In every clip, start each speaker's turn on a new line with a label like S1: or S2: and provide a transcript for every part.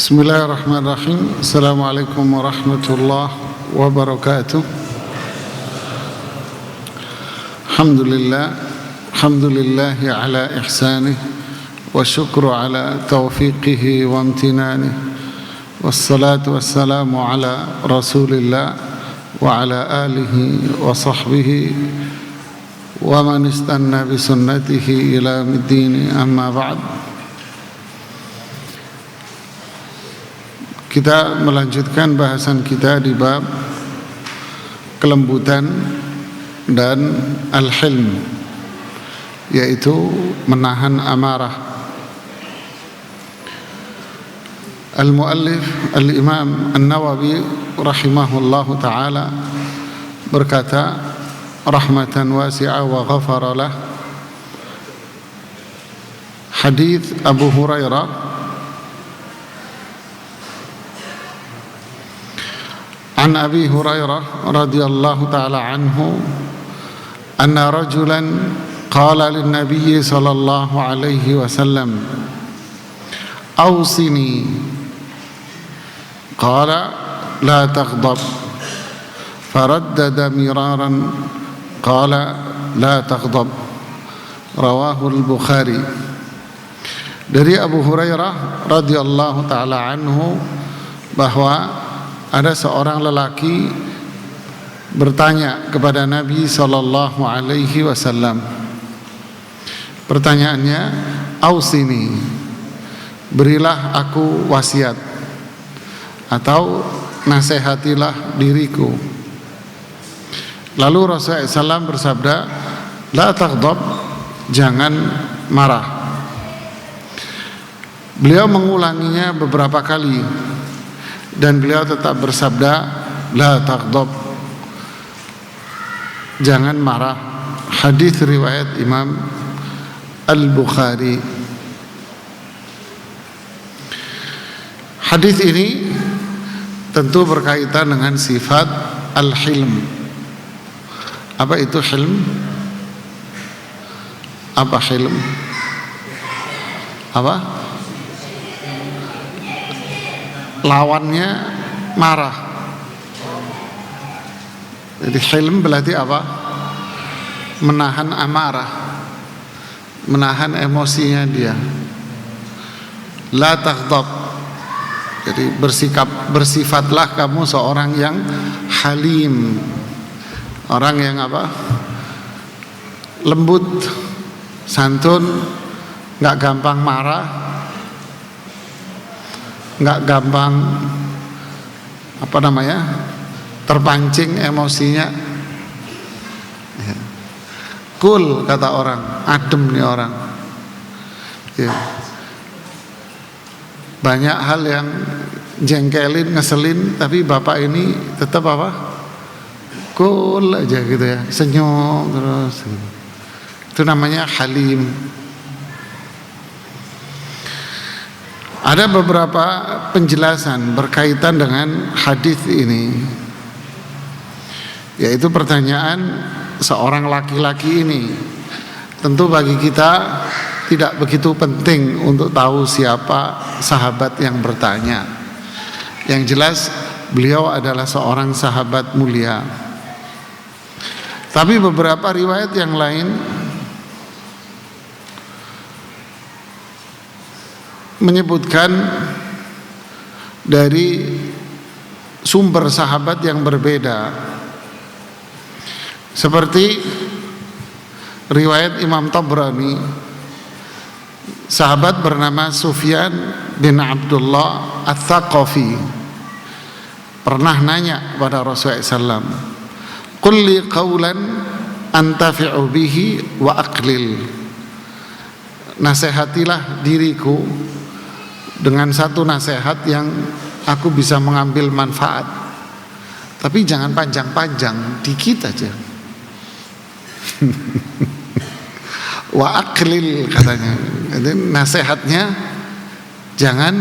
S1: Bismillahirrahmanirrahim. Assalamualaikum warahmatullahi wabarakatuh. Alhamdulillahi ala ihsanih wa syukru ala taufiqihi wa amtinanih. Wassalatu wassalamu ala rasulillah wa ala alihi wa sahbihi wa man istanna bi sunnatihi ila middini, amma ba'd. Kita melanjutkan bahasan kita di bab kelembutan dan al-hilm, yaitu menahan amarah. Al-muallif al-imam an-Nawawi rahimahullahu ta'ala berkata rahmatan wasi'ah wa ghafara lah, hadits Abu Hurairah عن أبي هريرة رضي الله تعالى عنه أن رجلا قال للنبي صلى الله عليه وسلم أوصني قال لا تغضب فردد مرارا قال لا تغضب رواه البخاري. Dari Abu Hurairah radhiyallahu ta'ala anhu bahwa ada seorang lelaki bertanya kepada Nabi sallallahu alaihi wasallam. Pertanyaannya, ausini, berilah aku wasiat atau nasihatilah diriku. Lalu Rasulullah SAW bersabda, la taghdab, jangan marah. Beliau mengulanginya beberapa kali dan beliau tetap bersabda, la taghdab, jangan marah. Hadis riwayat Imam Al-Bukhari. Hadis ini tentu berkaitan dengan sifat al-hilm. Apa itu hilm? Apa hilm? Apa? Lawannya marah. Jadi hilm berarti apa? Menahan amarah, menahan emosinya dia. La taghdab, jadi bersifatlah kamu seorang yang halim, orang yang apa? Lembut, santun, nggak gampang marah, nggak gampang terpancing emosinya. Cool kata orang, adem nih orang. Ya. Banyak hal yang jengkelin, ngeselin, tapi bapak ini tetap apa? Cool aja gitu ya, senyum terus. Itu namanya halim. Ada beberapa penjelasan berkaitan dengan hadis ini, yaitu pertanyaan seorang laki-laki ini. Tentu bagi kita tidak begitu penting untuk tahu siapa sahabat yang bertanya. Yang jelas beliau adalah seorang sahabat mulia. Tapi beberapa riwayat yang lain menyebutkan dari sumber sahabat yang berbeda, seperti riwayat Imam Tabrani, sahabat bernama Sufyan bin Abdullah Ats-Tsaqafi pernah nanya pada Rasulullah SAW, qul li qawlan antafi'u bihi wa aqlil, nasihatilah diriku dengan satu nasihat yang aku bisa mengambil manfaat, tapi jangan panjang-panjang, dikit aja. Wa aqlil katanya. Jadi nasihatnya jangan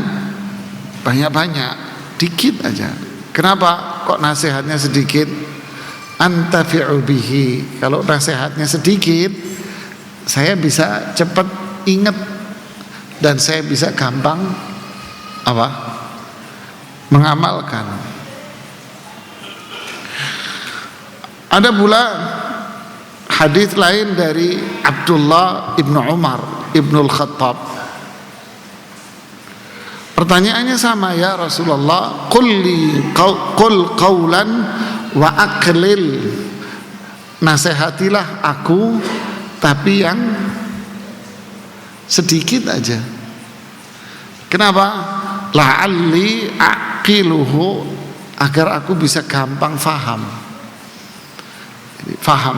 S1: banyak-banyak, dikit aja. Kenapa kok nasihatnya sedikit? Antafi'u bihi. Kalau nasihatnya sedikit, saya bisa cepat ingat dan saya bisa gampang mengamalkan. Ada pula hadis lain dari Abdullah ibnu Umar ibnul Khattab. Pertanyaannya sama, ya Rasulullah, qul qawlan wa aqlil, nasihatilah aku tapi yang sedikit aja. Kenapa? La'alli aqiluhu, agar aku bisa gampang faham. Faham.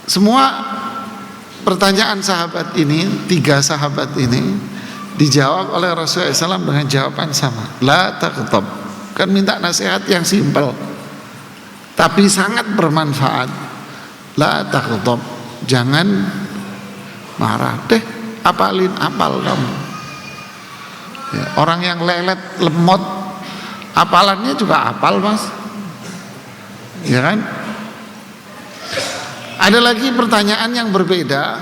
S1: Semua pertanyaan sahabat ini, 3 sahabat ini, dijawab oleh Rasulullah SAW dengan jawaban sama. La taqtab. Kan minta nasihat yang simpel tapi sangat bermanfaat. La taqtab. Jangan marah. Deh, apal kamu. Ya, orang yang lelet, lemot, apalannya juga apal, Mas. Ya kan? Ada lagi pertanyaan yang berbeda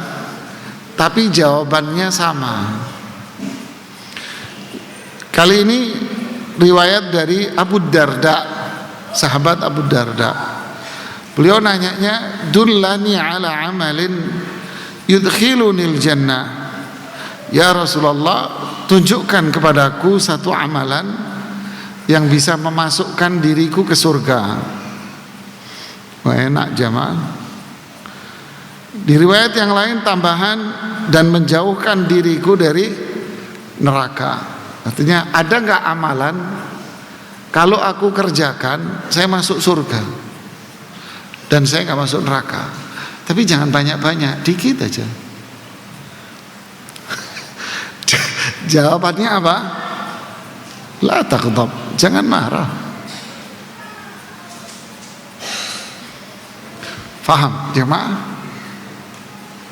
S1: tapi jawabannya sama. Kali ini riwayat dari Abu Darda, sahabat Abu Darda. Beliau nanyanya, dullani ala amalin yudkhilunil jannah. Ya Rasulullah, tunjukkan kepadaku satu amalan yang bisa memasukkan diriku ke surga. Wah, enak jamaah. Di riwayat yang lain tambahan, dan menjauhkan diriku dari neraka. Artinya, ada nggak amalan kalau aku kerjakan saya masuk surga dan saya nggak masuk neraka? Tapi jangan banyak-banyak, dikit aja. Jawabannya apa? La taghdab, jangan marah. Faham jemaah?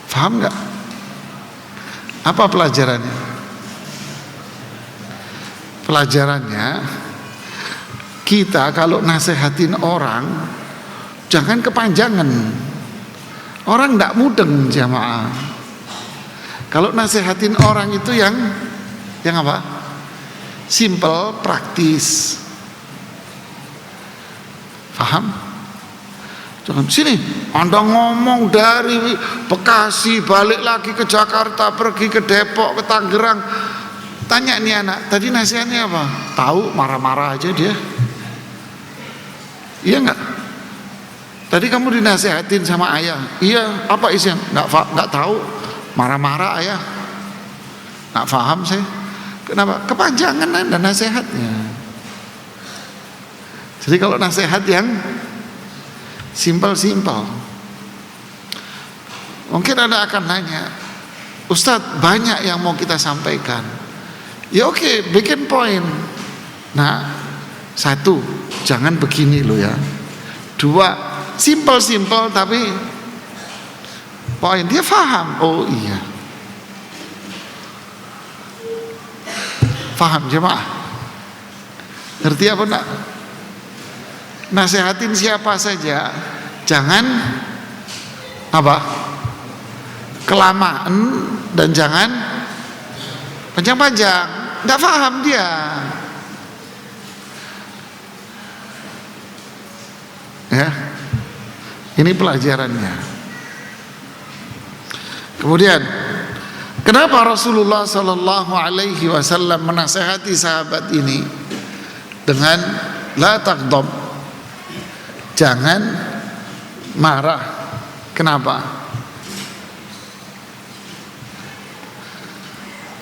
S1: Faham nggak? Apa pelajarannya? Pelajarannya, kita kalau nasehatin orang jangan kepanjangan. Orang nggak mudeng jamaah. Kalau nasehatin orang itu yang apa? Simple, praktis. Paham? Jangan sini, Anda ngomong dari Bekasi balik lagi ke Jakarta, pergi ke Depok, ke Tangerang. Tanya nih anak, tadi nasihatnya apa? Tahu, marah-marah aja dia. Iya enggak? Tadi kamu dinasihatin sama ayah. Iya, apa isinya? Enggak tahu. Marah-marah ayah. Enggak paham saya. Kenapa? Kepanjangan Anda nasihatnya. Jadi kalau nasihat yang simpel-simpel, mungkin Anda akan nanya, Ustadz, banyak yang mau kita sampaikan. Ya oke, bikin poin. Nah, 1, jangan begini loh ya. 2, simpel-simpel tapi poin, dia paham. Oh iya, paham jemaah? Ngerti apa enggak? Nasihatin siapa saja, jangan apa? Kelamaan, dan jangan panjang-panjang. Enggak paham dia. Ya. Ini pelajarannya. Kemudian, kenapa Rasulullah sallallahu alaihi wasallam menasihati sahabat ini dengan la taghdab? Jangan marah. Kenapa?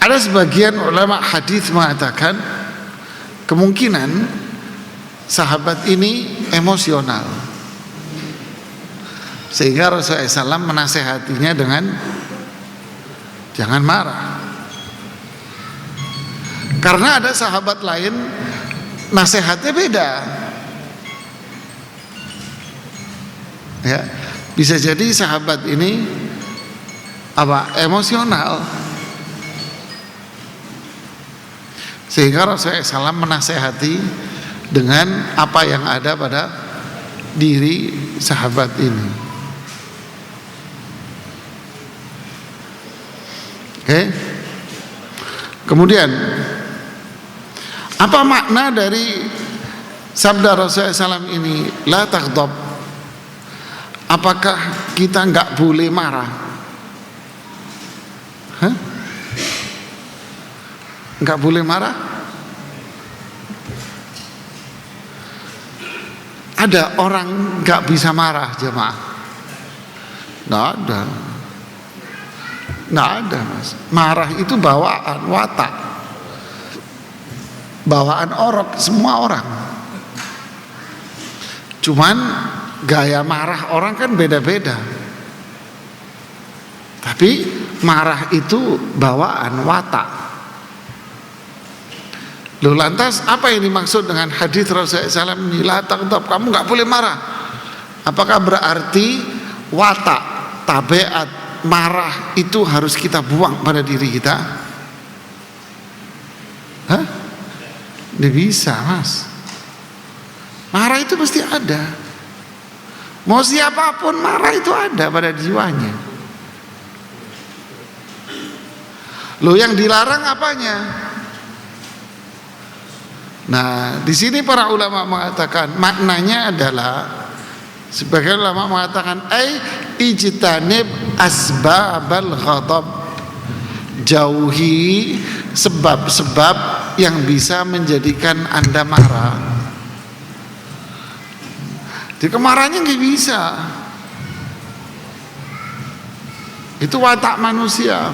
S1: Ada sebagian ulama hadis mengatakan kemungkinan sahabat ini emosional, sehingga Rasulullah SAW menasehatinya dengan jangan marah. Karena ada sahabat lain nasihatnya beda. Ya, bisa jadi sahabat ini apa? Emosional, sehingga Rasulullah SAW menasehati dengan apa yang ada pada diri sahabat ini. Oke. Kemudian Apa makna dari sabda Rasulullah SAW ini, la taghdab? Apakah kita nggak boleh marah? Hah? Nggak boleh marah? Ada orang nggak bisa marah, jemaah? Nggak ada. Nggak ada, Mas. Marah itu bawaan, watak, bawaan semua orang. Cuman gaya marah orang kan beda-beda. Tapi marah itu bawaan, watak. Loh, lantas apa yang dimaksud dengan hadis Rasulullah SAW ini, la taghdab, kamu nggak boleh marah? Apakah berarti watak, tabiat marah itu harus kita buang pada diri kita? Hah? Nggak bisa, Mas. Marah itu pasti ada. Mau siapapun marah itu ada pada jiwanya. Loh, yang dilarang apanya? Nah, di sini para ulama mengatakan maknanya adalah, sebagian ulama mengatakan ijtanib asbabal ghadab, jauhi sebab-sebab yang bisa menjadikan Anda marah. Di kemarahannya nggak bisa. Itu watak manusia.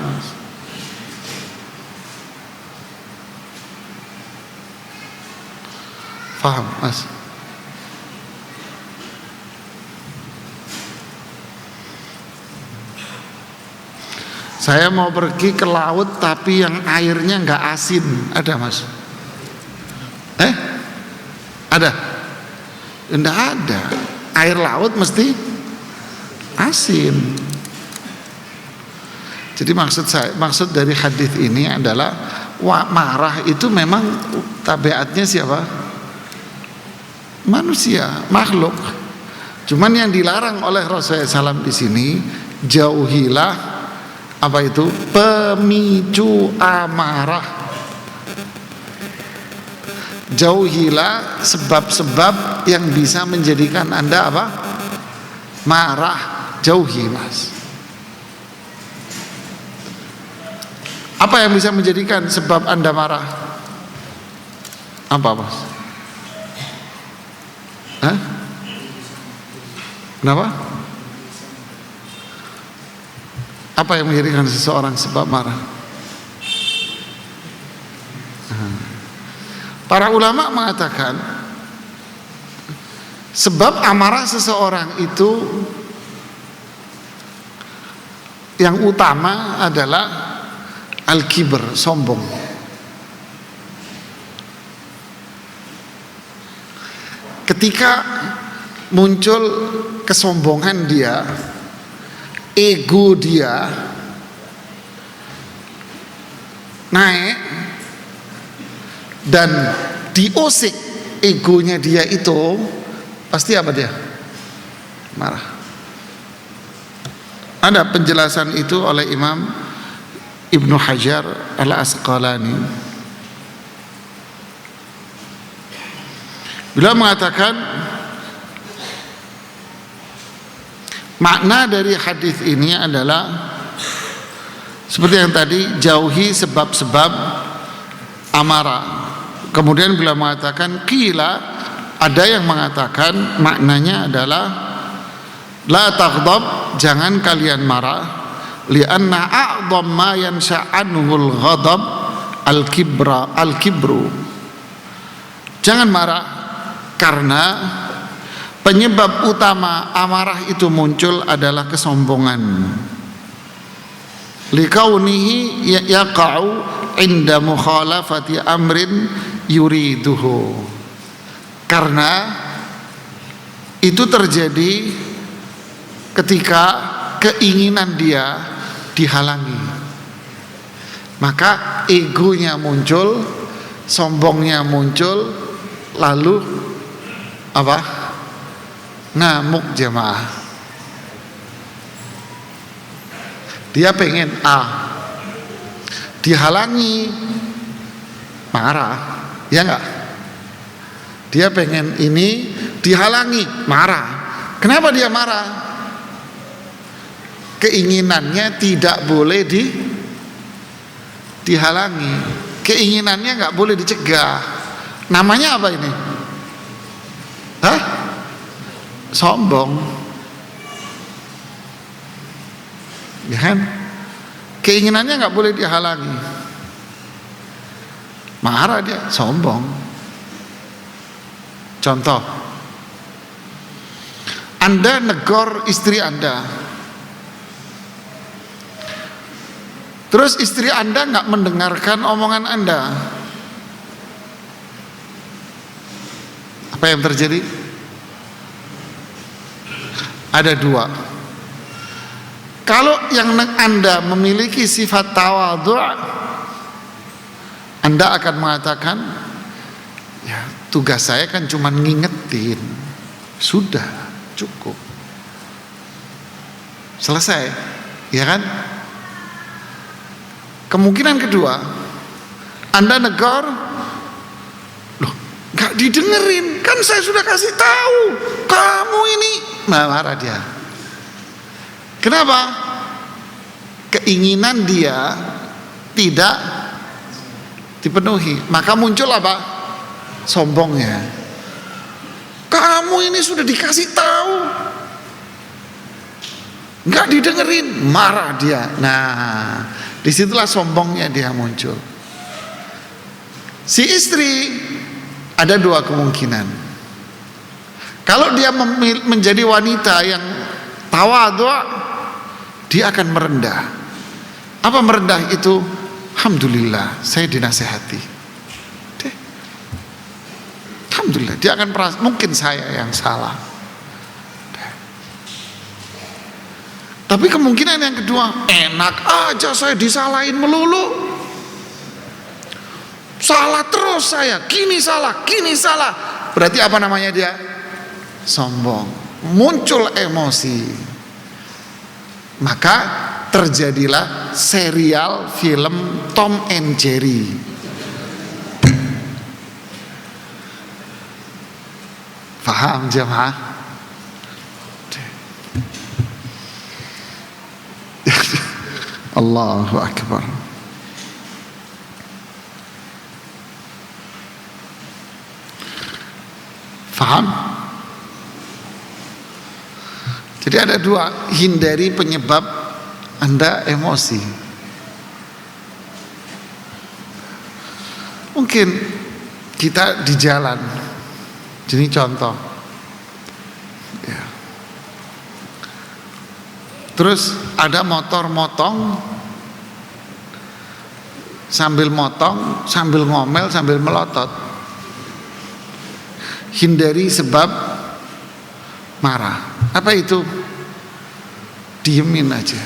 S1: Paham, Mas? Saya mau pergi ke laut tapi yang airnya nggak asin, ada, Mas? Ada? Enggak ada. Air laut mesti asin. Jadi maksud dari hadis ini adalah marah itu memang tabiatnya siapa? Manusia, makhluk. Cuman yang dilarang oleh Rasulullah SAW di sini, jauhilah apa itu? Pemicu amarah. Jauhilah sebab-sebab yang bisa menjadikan Anda apa? Marah. Jauhi, Mas. Apa yang bisa menjadikan sebab Anda marah? Apa, Mas? Hah? Kenapa? Apa yang menjadikan seseorang sebab marah? Para ulama mengatakan sebab amarah seseorang itu yang utama adalah al-kibr, sombong. Ketika muncul kesombongan dia, ego dia naik dan diusik egonya dia itu, pasti apa dia? Marah. Ada penjelasan itu oleh Imam Ibnu Hajar Al-Asqalani. Beliau mengatakan makna dari hadis ini adalah seperti yang tadi, jauhi sebab-sebab amarah. Kemudian beliau mengatakan qila, ada yang mengatakan maknanya adalah la taghdab, jangan kalian marah, li'anna a'dham ma yansha'anul ghadab al-kibru. Jangan marah karena penyebab utama amarah itu muncul adalah kesombongan. Likaunihi yaqa'u inda mukhalafati amrin yuriduhu. Karena itu terjadi ketika keinginan dia dihalangi. Maka egonya muncul, sombongnya muncul, lalu apa? Ngamuk jemaah. Dia pengen A, dihalangi, marah. Ya enggak? Dia pengen ini, dihalangi, marah. Kenapa dia marah? Keinginannya tidak boleh dihalangi. Keinginannya nggak boleh dicegah. Namanya apa ini? Hah? Sombong. Ya kan? Keinginannya nggak boleh dihalangi. Marah dia, sombong. Contoh, Anda negor istri Anda, terus istri Anda nggak mendengarkan omongan Anda, apa yang terjadi? Ada dua. Kalau yang Anda memiliki sifat tawadhu', Anda akan mengatakan, ya tugas saya kan cuma ngingetin, sudah cukup, selesai, ya kan? Kemungkinan kedua, Anda negor, loh gak didengerin, kan saya sudah kasih tahu, kamu ini, marah dia. Kenapa? Keinginan dia tidak dipenuhi, maka muncul apa? Sombongnya. Kamu ini sudah dikasih tahu, nggak didengerin, marah dia. Nah, disitulah sombongnya dia muncul. Si istri ada dua kemungkinan. Kalau dia menjadi wanita yang tawadhu', dia akan merendah. Apa merendah itu? Alhamdulillah, saya dinasehati. Alhamdulillah, dia akan merasa mungkin saya yang salah. Tapi kemungkinan yang kedua, enak aja saya disalahin melulu, salah terus saya, kini salah. Berarti apa namanya dia? Sombong. Muncul emosi. Maka terjadilah serial film Tom and Jerry. Paham jemaah? Allahu Akbar. Paham? Jadi ada dua, hindari penyebab Anda emosi. Mungkin kita di jalan, jadi contoh, ya. Terus ada motor motong, sambil motong, sambil ngomel, sambil melotot. Hindari sebab marah. Apa itu? Diemin aja,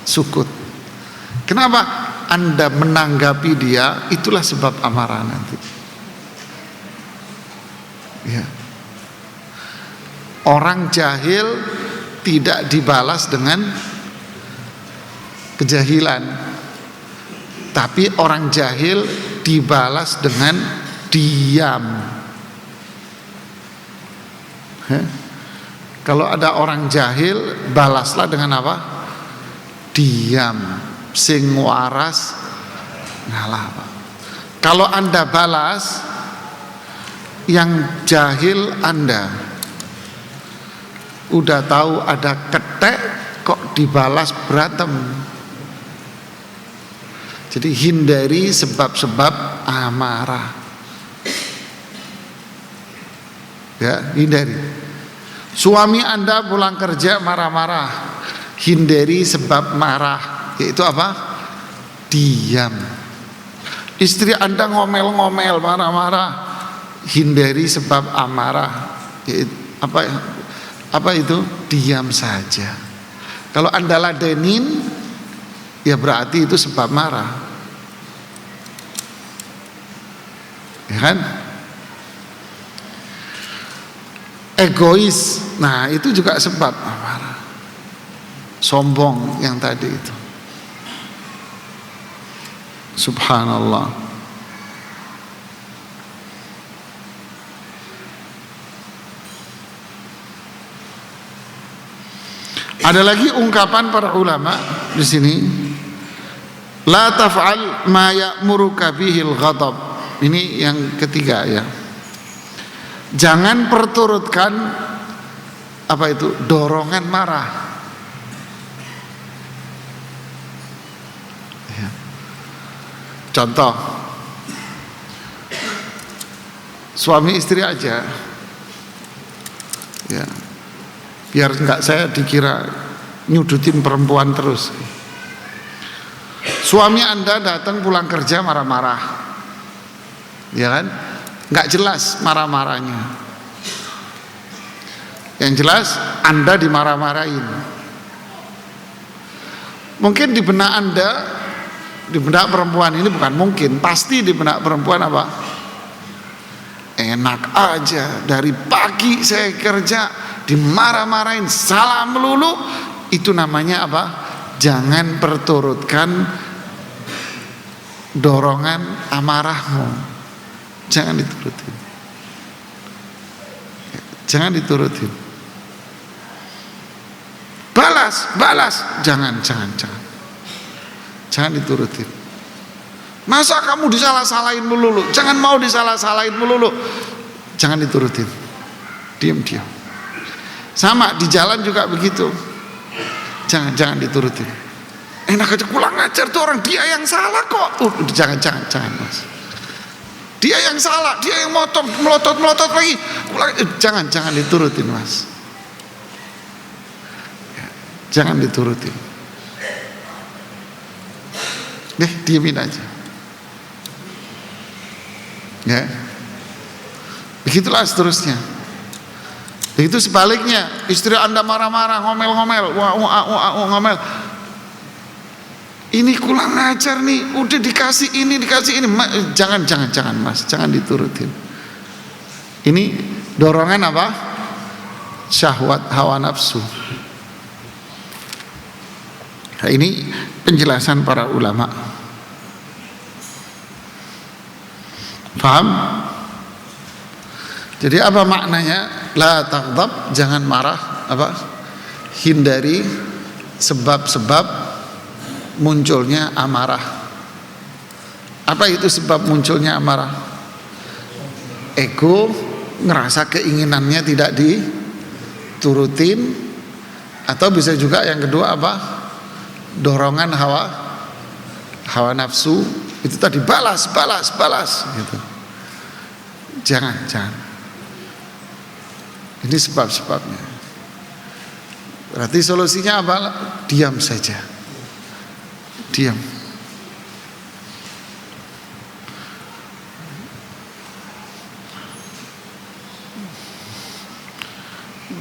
S1: sukut. Kenapa? Anda menanggapi dia, itulah sebab amarah nanti. Ya. Orang jahil tidak dibalas dengan kejahilan, tapi orang jahil dibalas dengan diam. Kalau ada orang jahil, balaslah dengan apa? Diam. Sing waras ngalah. Kalau Anda balas yang jahil, Anda udah tahu ada ketek kok dibalas berantem. Jadi hindari sebab-sebab amarah. Ya, hindari. Suami Anda pulang kerja marah-marah, hindari sebab marah, yaitu apa? Diam. Istri Anda ngomel-ngomel, marah-marah, hindari sebab amarah, yaitu apa itu? Diam saja. Kalau Anda ladenin, ya berarti itu sebab marah, ya kan? Egois, nah itu juga sebab marah. Sombong yang tadi itu. Subhanallah. Ada lagi ungkapan para ulama di sini, la taf'al ma ya'muruka bihil ghadab. Ini yang ketiga ya. Jangan perturutkan apa itu? Dorongan marah. Ya. Contoh, suami istri aja. Ya. Biar enggak saya dikira nyudutin perempuan terus. Suami Anda datang pulang kerja marah-marah, ya kan? Enggak jelas marah-marahnya. Yang jelas Anda dimarah-marahin. Mungkin di benak Anda, di benak perempuan ini, bukan mungkin, pasti di benak perempuan apa? Enak aja, dari pagi saya kerja dimarah-marahin, salah melulu. Itu namanya apa? Jangan perturutkan dorongan amarahmu. Jangan diturutin. Jangan diturutin. Balas, jangan. Jangan diturutin. Masa kamu disalah-salahin melulu? Jangan mau disalah-salahin melulu. Jangan diturutin. Diam. Sama di jalan juga begitu. Jangan diturutin. Enak aja, kurang ajar tuh orang, dia yang salah kok. Jangan Mas. Dia yang salah, dia yang melotot lagi. Jangan diturutin Mas. Jangan diturutin. Diemin aja. Ya. Begitulah seterusnya. Begitu sebaliknya, istri Anda marah-marah, ngomel. Ini kurang ajar nih, udah dikasih ini. Jangan Mas, jangan diturutin. Ini dorongan apa? Syahwat, hawa nafsu. Nah, ini penjelasan para ulama. Paham? Jadi apa maknanya? La taghdab, jangan marah, apa? Hindari sebab-sebab munculnya amarah. Apa itu sebab munculnya amarah? Ego, ngerasa keinginannya tidak diturutin, atau bisa juga yang kedua apa? Dorongan hawa nafsu, itu tadi balas gitu. Jangan. Ini sebab-sebabnya. Berarti solusinya apa? Diam saja. Diam.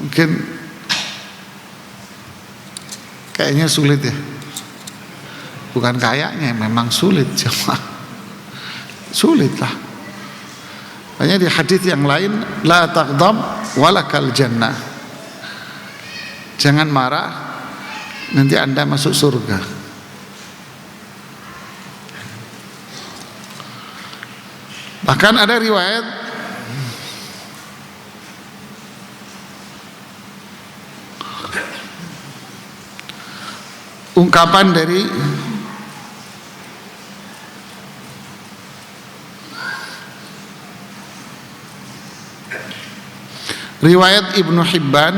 S1: Mungkin kayaknya sulit ya. Bukan kayaknya, memang sulit cuma. Sulit lah. Hanya di hadis yang lain, la taghdab walakal jannah. Jangan marah, nanti Anda masuk surga. Bahkan ada riwayat ungkapan dari riwayat Ibnu Hibban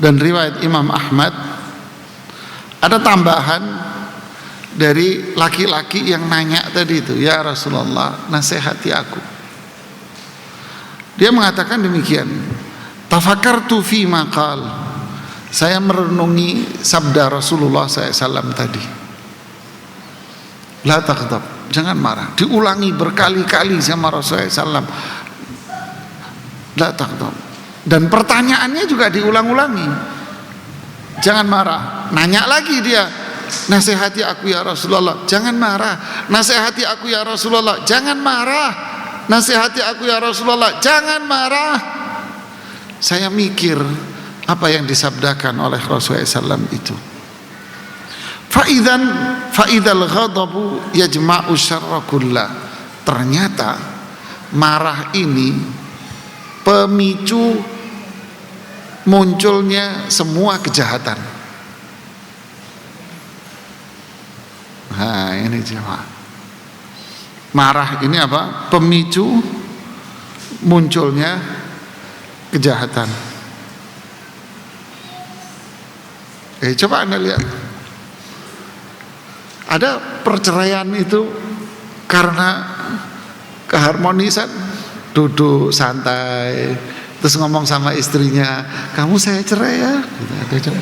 S1: dan riwayat Imam Ahmad, ada tambahan dari laki-laki yang nanya tadi itu, ya Rasulullah, nasihati aku. Dia mengatakan demikian, tafakartu fi maqal, saya merenungi sabda Rasulullah SAW tadi, la taghdab, jangan marah. Diulangi berkali-kali sama Rasulullah SAW, la taghdab. Dan pertanyaannya juga diulang-ulangi, jangan marah. Nanya lagi dia, nasihati aku ya Rasulullah, jangan marah. Nasihati aku ya Rasulullah, jangan marah. Nasihati aku ya Rasulullah, jangan marah. Saya mikir apa yang disabdakan oleh Rasulullah SAW itu. Fa'idhal ghadabu yajma'u syarra kullah. Ternyata marah ini pemicu munculnya semua kejahatan. Nah, ini jemaah. Marah ini apa? Pemicu munculnya kejahatan. Coba Anda lihat. Ada perceraian itu karena keharmonisan, duduk santai terus ngomong sama istrinya, kamu saya cerai ya gitu.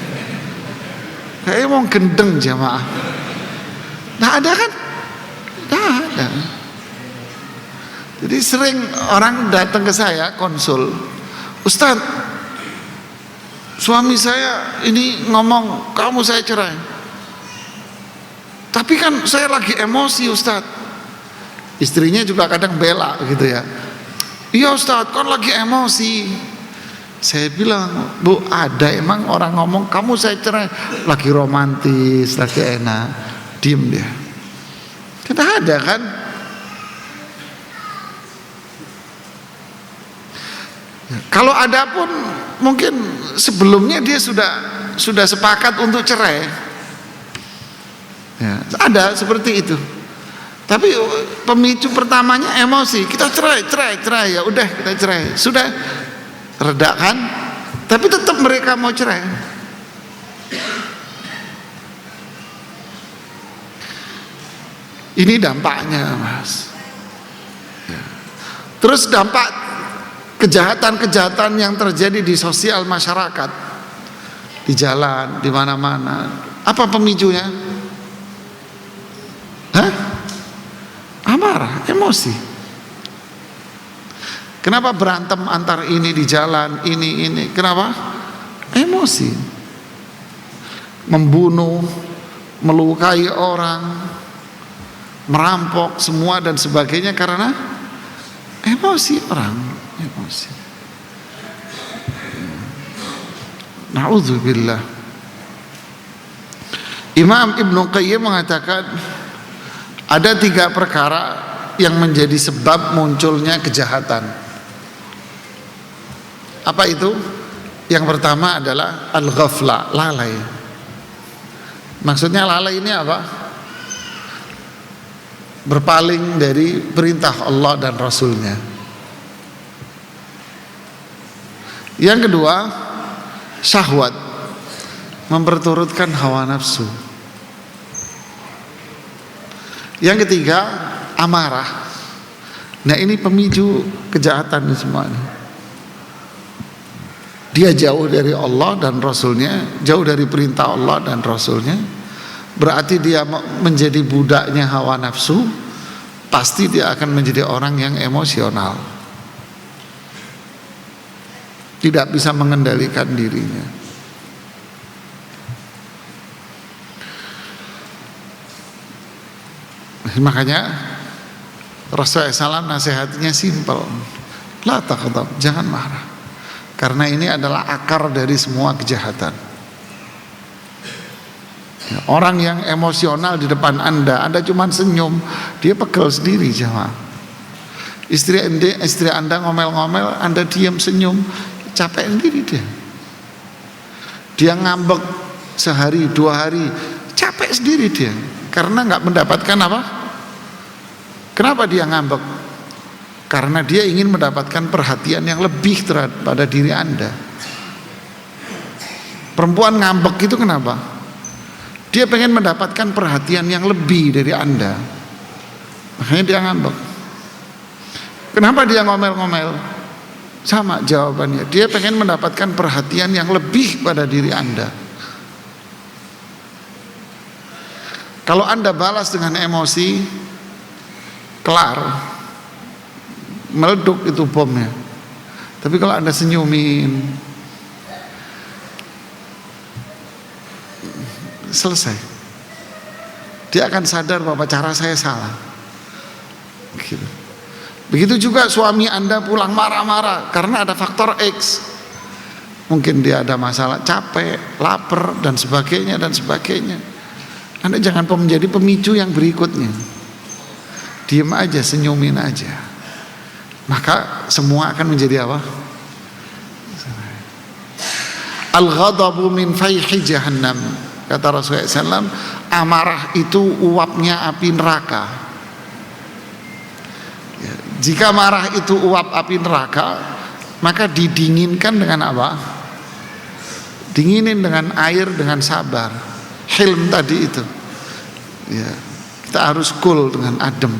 S1: Kayak mau gendeng jamaah. Nah ada kan? Nah ada. Jadi sering orang datang ke saya konsul, Ustadz, suami saya ini ngomong kamu saya cerai, tapi kan saya lagi emosi Ustadz. Istrinya juga kadang bela gitu ya, iya Ustadz kan lagi emosi. Saya bilang, Bu, ada emang orang ngomong kamu saya cerai lagi romantis, lagi enak, diem dia. Kita ada kan? Kalau ada pun mungkin sebelumnya dia sudah sepakat untuk cerai. Ya, ada seperti itu. Tapi pemicu pertamanya emosi. Kita cerai, ya udah kita cerai. Sudah redakan, tapi tetap mereka mau cerai. Ini dampaknya, Mas. Ya. Terus dampak kejahatan-kejahatan yang terjadi di sosial masyarakat, di jalan, di mana-mana. Apa pemicunya? Hah? Amarah, emosi. Kenapa berantem antar ini di jalan, ini? Kenapa? Emosi. Membunuh, melukai orang, merampok semua dan sebagainya karena emosi orang, emosi. Na'udzubillah. Imam Ibnu Qayyim mengatakan ada 3 perkara yang menjadi sebab munculnya kejahatan. Apa itu? Yang pertama adalah al-ghaflah, lalai. Maksudnya lalai ini apa? Berpaling dari perintah Allah dan Rasulnya. Yang kedua, syahwat, memperturutkan hawa nafsu. Yang ketiga, amarah. Nah ini pemicu kejahatan semuanya. Dia jauh dari Allah dan Rasulnya, jauh dari perintah Allah dan Rasulnya. Berarti dia menjadi budaknya hawa nafsu. Pasti dia akan menjadi orang yang emosional, tidak bisa mengendalikan dirinya. Makanya Rasulullah SAW nasihatnya simpel, la taghdab, jangan marah, karena ini adalah akar dari semua kejahatan. Orang yang emosional di depan Anda cuma senyum, dia pegel sendiri jemaah. Istri Anda ngomel-ngomel, Anda diam senyum, capek sendiri dia. Dia ngambek sehari 2 hari, capek sendiri dia, karena nggak mendapatkan apa? Kenapa dia ngambek? Karena dia ingin mendapatkan perhatian yang lebih pada diri Anda. Perempuan ngambek itu kenapa? Dia pengen mendapatkan perhatian yang lebih dari Anda, makanya dia ngambek. Kenapa dia ngomel-ngomel? Sama jawabannya, dia pengen mendapatkan perhatian yang lebih pada diri Anda. Kalau Anda balas dengan emosi, kelar, meleduk itu bomnya. Tapi kalau Anda senyumin, selesai. Dia akan sadar bahwa cara saya salah. Begitu juga suami Anda pulang marah-marah karena ada faktor X. Mungkin dia ada masalah capek, lapar dan sebagainya dan sebagainya. Anda jangan menjadi pemicu yang berikutnya. Diam aja, senyumin aja. Maka semua akan menjadi apa? Al-ghadabu min fayhi jahannam. Kata Rasulullah SAW, amarah itu uapnya api neraka. Ya, jika marah itu uap api neraka, maka didinginkan dengan apa? Dinginin dengan air, dengan sabar. Hilm tadi itu. Ya, kita harus cool dengan adem.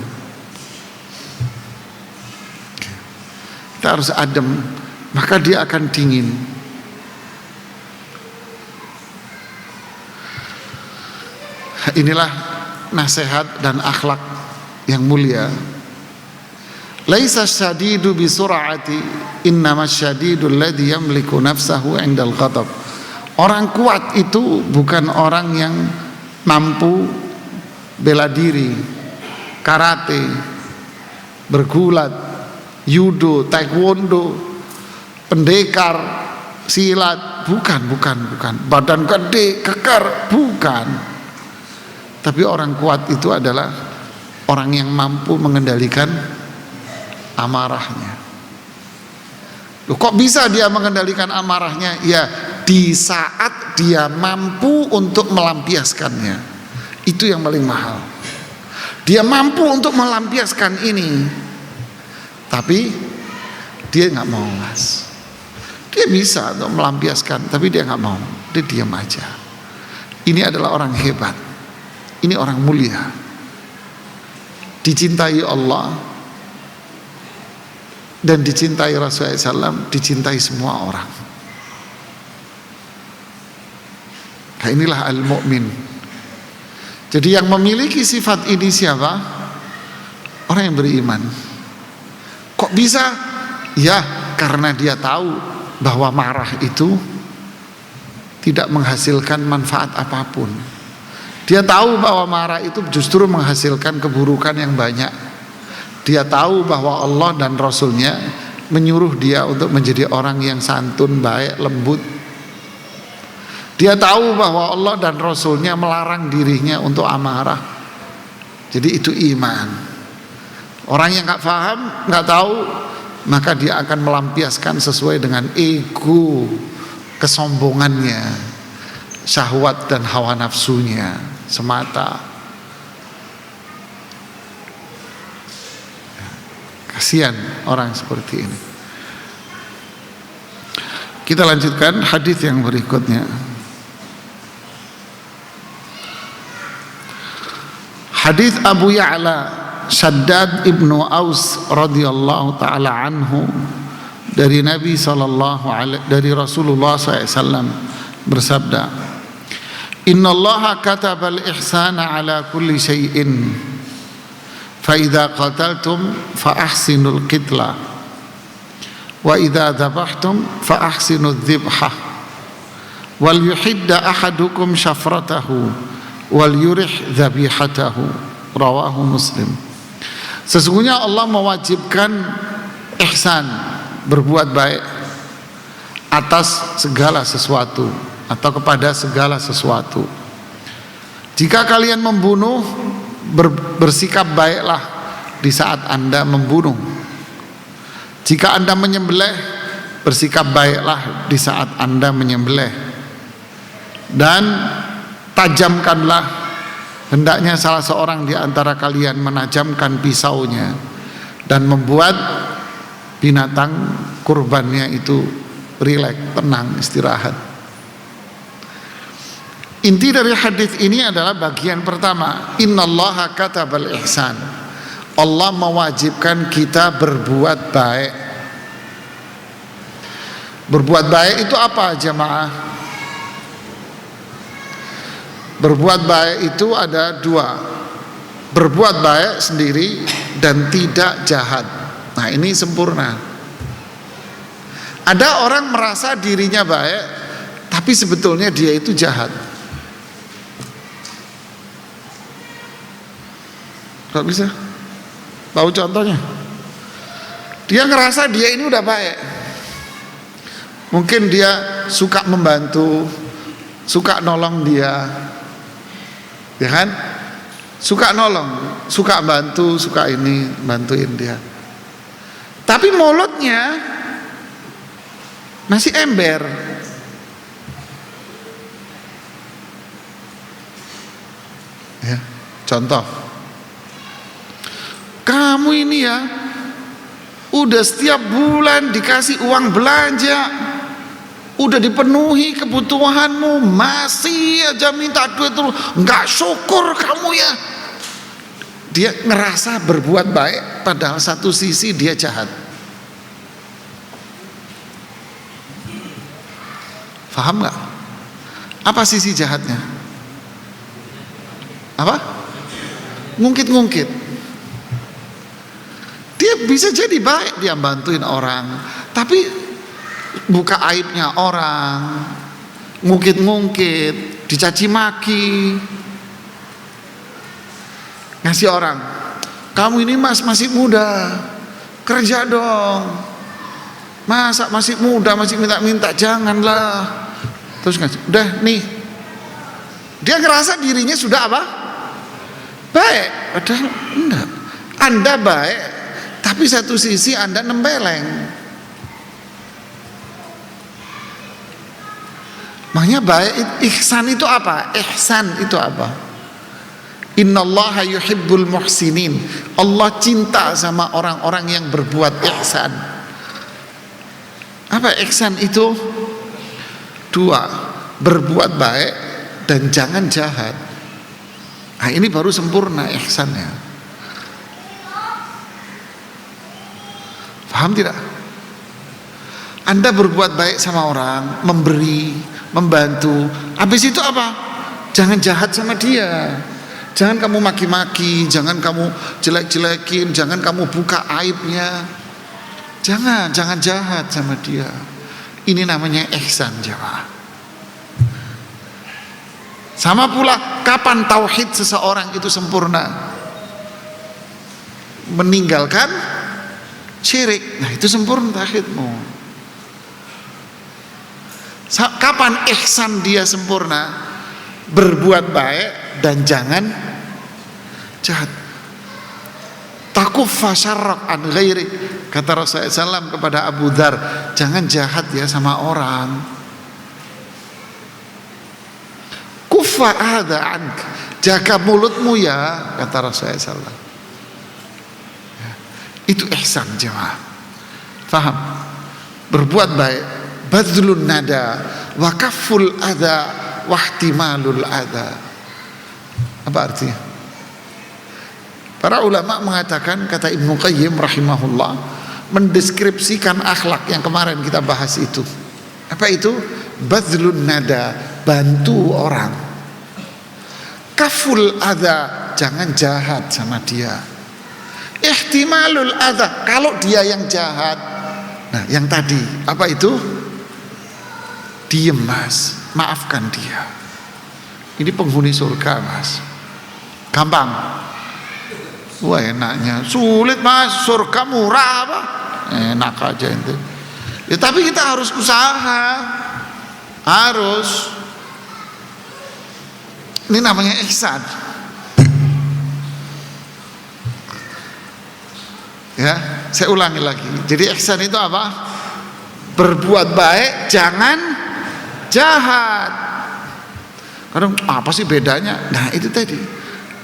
S1: Kita harus adem, maka dia akan dingin. Inilah nasihat dan akhlak yang mulia. Laisa syadidu bisur'ati, innamas syadidu alladhi yamliku nafsahu 'indal ghadab. Orang kuat itu bukan orang yang mampu bela diri, karate, bergulat, judo, taekwondo, pendekar, silat, bukan. Badan gede, kekar, bukan. Tapi orang kuat itu adalah orang yang mampu mengendalikan amarahnya. Loh, kok bisa dia mengendalikan amarahnya? Ya, di saat dia mampu untuk melampiaskannya. Itu yang paling mahal. Dia mampu untuk melampiaskan ini, tapi dia nggak mau, Mas. Dia bisa untuk melampiaskan, tapi dia nggak mau. Dia diam aja. Ini adalah orang hebat. Ini orang mulia, dicintai Allah dan dicintai Rasulullah SAW, dicintai semua orang. Nah, inilah al-mu'min. Jadi yang memiliki sifat ini siapa? Orang yang beriman. Kok bisa? Ya, karena dia tahu bahwa marah itu tidak menghasilkan manfaat apapun. Dia tahu bahwa marah itu justru menghasilkan keburukan yang banyak. Dia tahu bahwa Allah dan Rasulnya menyuruh dia untuk menjadi orang yang santun, baik, lembut. Dia tahu bahwa Allah dan Rasulnya melarang dirinya untuk amarah. Jadi itu iman. Orang yang gak paham, gak tahu, maka dia akan melampiaskan sesuai dengan ego, kesombongannya, syahwat dan hawa nafsunya semata. Kasihan orang seperti ini. Kita lanjutkan hadis yang berikutnya. Hadis Abu Ya'la Shaddad ibnu Aus radhiyallahu taala anhu dari Nabi sallallahu alaihi, dari Rasulullah SAW bersabda, Inna allaha kataba al-ihsana ala kulli syai'in fa idza qataltum fa ahsinul qitla wa idza dhabhtum fa ahsinudz dzibhah wal yuhidda ahadukum syafratahu wal yurih dzabihatahu. Rawahu Muslim. Sesungguhnya Allah mewajibkan ihsan, berbuat baik atas segala sesuatu atau kepada segala sesuatu. Jika kalian membunuh, bersikap baiklah di saat Anda membunuh. Jika Anda menyembelih, bersikap baiklah di saat Anda menyembelih. Dan tajamkanlah, hendaknya salah seorang di antara kalian menajamkan pisaunya dan membuat binatang kurbannya itu rileks, tenang, istirahat. Inti dari hadis ini adalah bagian pertama, innallaha katabal ihsan. Allah mewajibkan kita berbuat baik. Berbuat baik itu apa, jamaah? Berbuat baik itu ada dua. Berbuat baik sendiri dan tidak jahat. Nah, ini sempurna. Ada orang merasa dirinya baik, tapi sebetulnya dia itu jahat. Gak bisa. Tahu contohnya? Dia ngerasa dia ini udah baik. Mungkin dia suka membantu, suka nolong dia, ya kan? Suka nolong, suka bantu, suka ini, bantuin dia. Tapi mulutnya masih ember. Ya, contoh, kamu ini ya udah setiap bulan dikasih uang belanja, udah dipenuhi kebutuhanmu, masih aja minta duit terus, nggak syukur kamu ya. Dia ngerasa berbuat baik, padahal satu sisi dia jahat. Paham nggak? Apa sisi jahatnya? Apa? Ngungkit-ngungkit. Dia bisa jadi baik, dia bantuin orang, tapi buka aibnya orang, ngungkit-ngungkit, dicaci maki, ngasih orang, kamu ini mas masih muda, kerja dong, masa masih muda masih minta-minta, janganlah. Terus ngasih, udah nih, dia ngerasa dirinya sudah apa? Baik, padahal enggak. Anda baik, tapi satu sisi Anda nembeleng. Makanya baik, ihsan itu apa? Ihsan itu apa? Innallaha yuhibbul muhsinin. Allah cinta sama orang-orang yang berbuat ihsan. Apa ihsan itu? Dua, berbuat baik dan jangan jahat. Nah, ini baru sempurna ihsannya. Paham tidak? Anda berbuat baik sama orang, memberi, membantu, habis itu apa? Jangan jahat sama dia. Jangan kamu maki-maki, jangan kamu jelek-jelekin, jangan kamu buka aibnya. Jangan jahat sama dia. Ini namanya ihsan, jemaah. Sama pula kapan tauhid seseorang itu sempurna? Meninggalkan syirik. Nah, itu sempurna tauhidmu. Kapan ihsan dia sempurna? Berbuat baik dan jangan jahat. Takuffa syarrak an ghairi, kata Rasulullah SAW kepada Abu Dzar, jangan jahat ya sama orang. Kuffa adza ank, jaga mulutmu ya, kata Rasulullah SAW. Itu ihsan, jemaah. Faham? Berbuat baik, badlun nada, wa kafful adza, wahtimalul adza. Apa artinya? Para ulama mengatakan, kata Ibnu Qayyim rahimahullah, mendeskripsikan akhlak yang kemarin kita bahas itu. Apa itu? Badlun nada, bantu orang. Kaful adza, jangan jahat sama dia. Ihtimalul adza, kalau dia yang jahat. Nah, yang tadi apa itu? Diem mas, maafkan dia. Ini penghuni surga mas. Gampang. Wah enaknya. Sulit mas, surga murah apa? Enak aja itu. Ya tapi kita harus usaha. Harus. Ini namanya ihsan. Ya, saya ulangi lagi. Jadi ihsan itu apa? Berbuat baik, jangan jahat. Kadang apa sih bedanya? Nah itu tadi,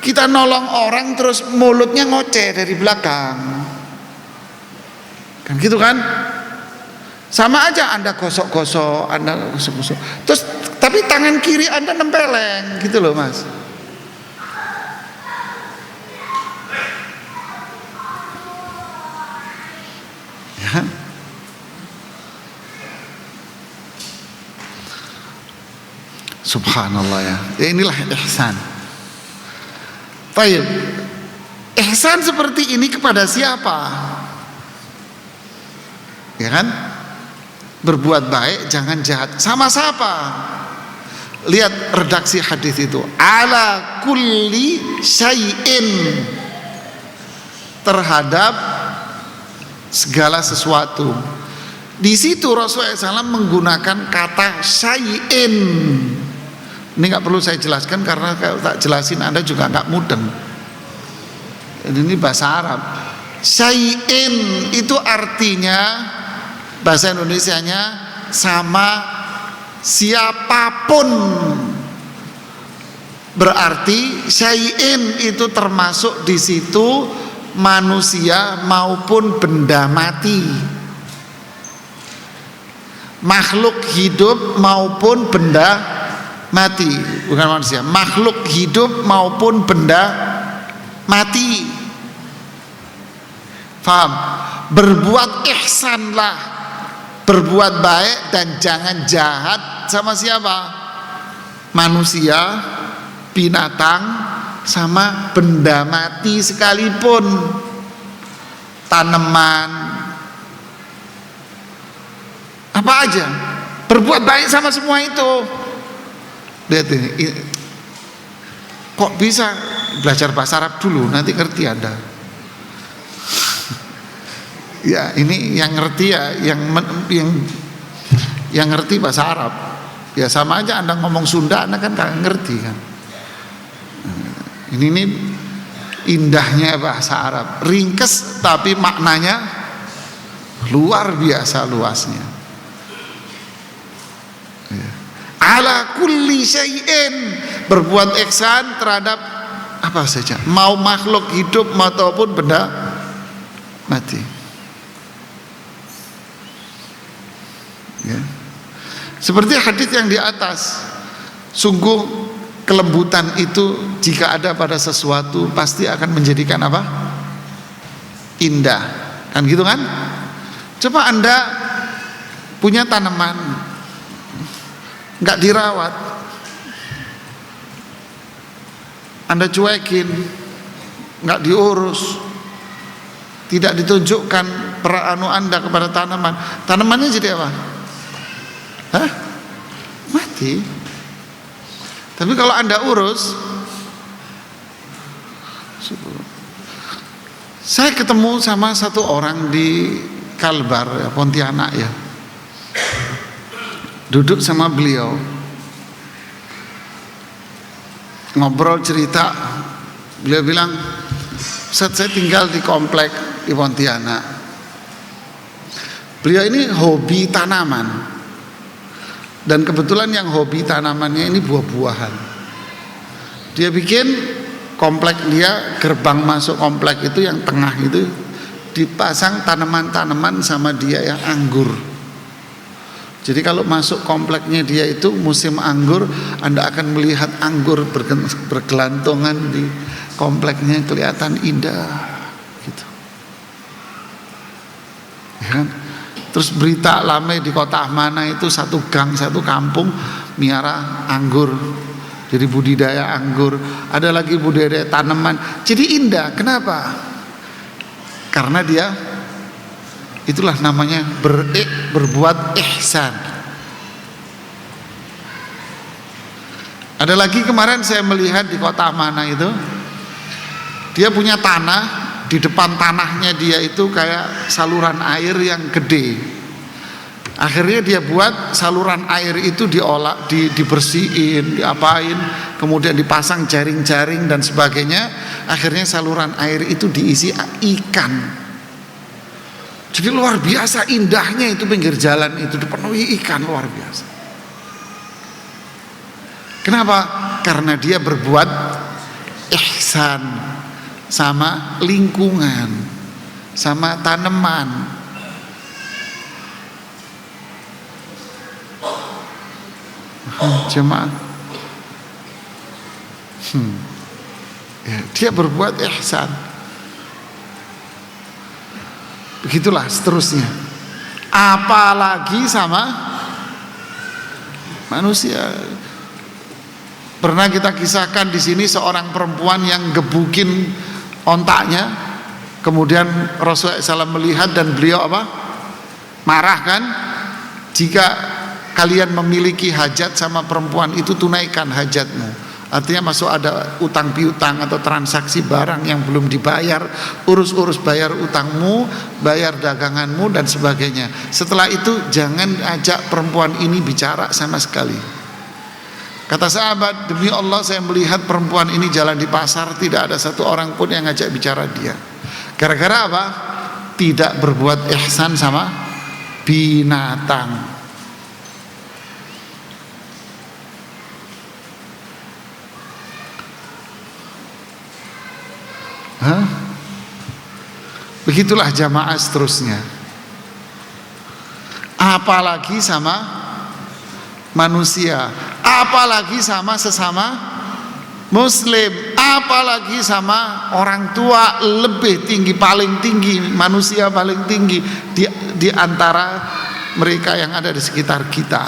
S1: kita nolong orang terus mulutnya ngoceh dari belakang, kan gitu kan? Sama aja Anda gosok-gosok, Anda gosok-gosok, terus tapi tangan kiri Anda nempeleng, gitu loh mas. Ya. Subhanallah ya. Ya inilah ihsan. Baik. Ihsan seperti ini kepada siapa? Ya kan? Berbuat baik, jangan jahat. Sama siapa? Lihat redaksi hadis itu. Ala kulli syai'in, terhadap segala sesuatu. Di situ Rasulullah SAW menggunakan kata syai'in. Ini nggak perlu saya jelaskan karena kalau tak jelasin Anda juga nggak mudeng. Ini bahasa Arab. Syai'in itu artinya, bahasa Indonesianya, sama siapapun. Berarti syai'in itu termasuk di situ manusia maupun benda mati, makhluk hidup maupun benda mati, bukan manusia, makhluk hidup maupun benda mati. Faham? Berbuat ihsanlah, berbuat baik dan jangan jahat sama siapa? Manusia, binatang, sama benda mati sekalipun, tanaman, apa aja, berbuat baik sama semua itu. Lihat ini, kok bisa belajar bahasa Arab dulu, nanti ngerti Anda. Ya ini yang ngerti ya, yang ngerti bahasa Arab. Ya sama aja Anda ngomong Sunda, Anda kan gak ngerti kan. Ini indahnya bahasa Arab, ringkes tapi maknanya luar biasa luasnya. Ala kulli syai'in, berbuat ihsan terhadap apa saja, mau makhluk hidup maupun benda mati. Ya. Seperti hadis yang di atas, sungguh kelembutan itu jika ada pada sesuatu pasti akan menjadikan apa? Indah, kan gitu kan? Coba Anda punya tanaman nggak dirawat, Anda cuekin, nggak diurus, tidak ditunjukkan perhatian Anda kepada tanaman, tanamannya jadi apa? Hah? Mati. Tapi kalau Anda urus, saya ketemu sama satu orang di Kalbar, ya, Pontianak ya, duduk sama beliau, ngobrol cerita, beliau bilang, saat saya tinggal di komplek di Pontianak, beliau ini hobi tanaman. Dan kebetulan yang hobi tanamannya ini buah-buahan. Dia bikin komplek dia, gerbang masuk komplek itu yang tengah itu dipasang tanaman-tanaman sama dia yang anggur. Jadi kalau masuk kompleknya dia itu musim anggur, Anda akan melihat anggur bergelantungan di kompleknya, kelihatan indah gitu. Ya kan? Terus berita lama di kota mana itu satu gang, satu kampung miara anggur. Jadi budidaya anggur, ada lagi budidaya tanaman. Jadi indah. Kenapa? Karena dia, itulah namanya berbuat ihsan. Ada lagi kemarin saya melihat di kota mana itu, dia punya tanah, di depan tanahnya dia itu kayak saluran air yang gede. Akhirnya dia buat saluran air itu diolah, dibersihin, diapain, kemudian dipasang jaring-jaring dan sebagainya. Akhirnya saluran air itu diisi ikan. Jadi luar biasa indahnya itu, pinggir jalan itu dipenuhi ikan, luar biasa. Kenapa? Karena dia berbuat ihsan sama lingkungan, sama tanaman. Jemaah, ya, dia berbuat ihsan. Begitulah seterusnya. Apalagi sama manusia. Pernah kita kisahkan di sini seorang perempuan yang gebukin ontaknya, kemudian Rasulullah SAW melihat dan beliau apa? Marah kan? Jika kalian memiliki hajat sama perempuan itu, tunaikan hajatmu. Artinya masuk ada utang piutang atau transaksi barang yang belum dibayar, urus bayar utangmu, bayar daganganmu dan sebagainya. Setelah itu jangan ajak perempuan ini bicara sama sekali. Kata sahabat, demi Allah saya melihat perempuan ini jalan di pasar, tidak ada satu orang pun yang ngajak bicara dia. Gara-gara apa? Tidak berbuat ihsan sama binatang. Hah? Begitulah jamaah seterusnya. Apalagi sama manusia, apalagi sama sesama muslim, apalagi sama orang tua, lebih tinggi, paling tinggi, manusia paling tinggi di antara mereka yang ada di sekitar kita.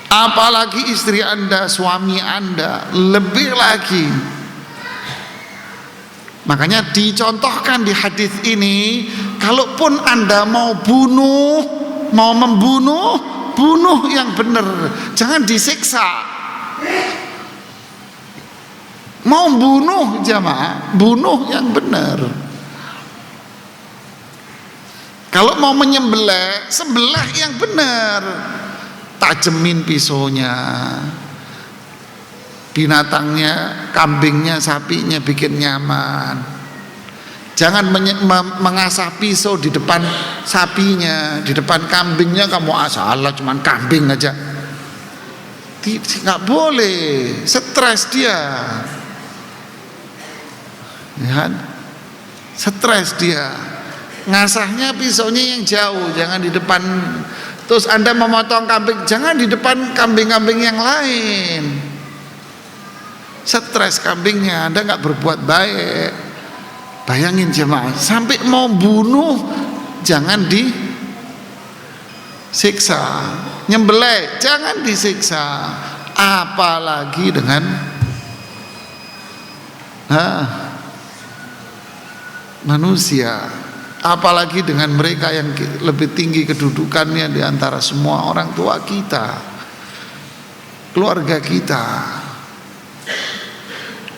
S1: Apalagi istri Anda, suami Anda, lebih lagi. Makanya dicontohkan di hadis ini, kalaupun Anda mau membunuh, bunuh yang benar, jangan disiksa. Mau bunuh jamaah, bunuh yang benar. Kalau mau menyembelih, sembelih yang benar. Tajemin pisaunya, binatangnya, kambingnya, sapinya, bikin nyaman. Jangan mengasah pisau di depan sapinya, di depan kambingnya kamu asal cuman kambing aja. Nggak boleh, stres dia. Ya, stres dia. Ngasahnya pisaunya yang jauh, jangan di depan. Terus Anda memotong kambing, jangan di depan kambing-kambing yang lain. Stres kambingnya, Anda nggak berbuat baik. Bayangin jemaah, sampai mau bunuh jangan disiksa, nyembelih jangan disiksa, apalagi dengan manusia, apalagi dengan mereka yang lebih tinggi kedudukannya di antara semua orang tua kita, keluarga kita.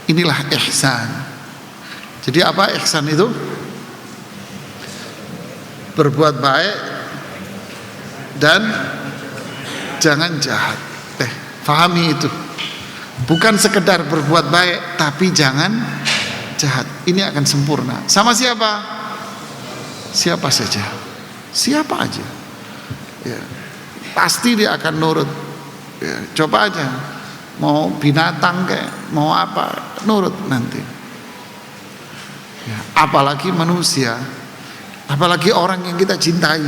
S1: Inilah ihsan. Jadi apa ihsan itu? Berbuat baik dan jangan jahat. Fahami itu. Bukan sekedar berbuat baik, tapi jangan jahat. Ini akan sempurna. Sama siapa? Siapa saja. Siapa aja. Ya, pasti dia akan nurut. Ya, coba aja. Mau binatang kayak, mau apa, nurut nanti. Ya, apalagi manusia, apalagi orang yang kita cintai.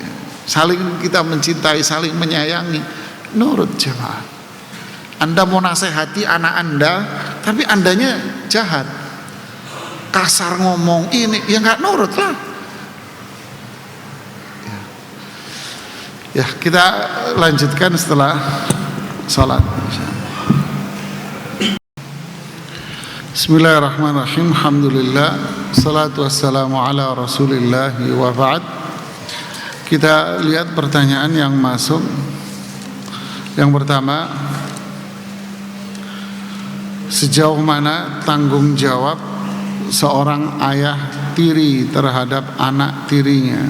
S1: Ya, saling kita mencintai, saling menyayangi, nurut jemaah. Anda mau nasihati anak Anda, tapi Andanya jahat, kasar ngomong ini, ya nggak nurut lah. Ya, kita lanjutkan setelah salat. Bismillahirrahmanirrahim. Alhamdulillah, salatu wassalamu ala rasulillah wa ba'd. Kita lihat pertanyaan yang masuk. Yang pertama, sejauh mana tanggung jawab seorang ayah tiri terhadap anak tirinya,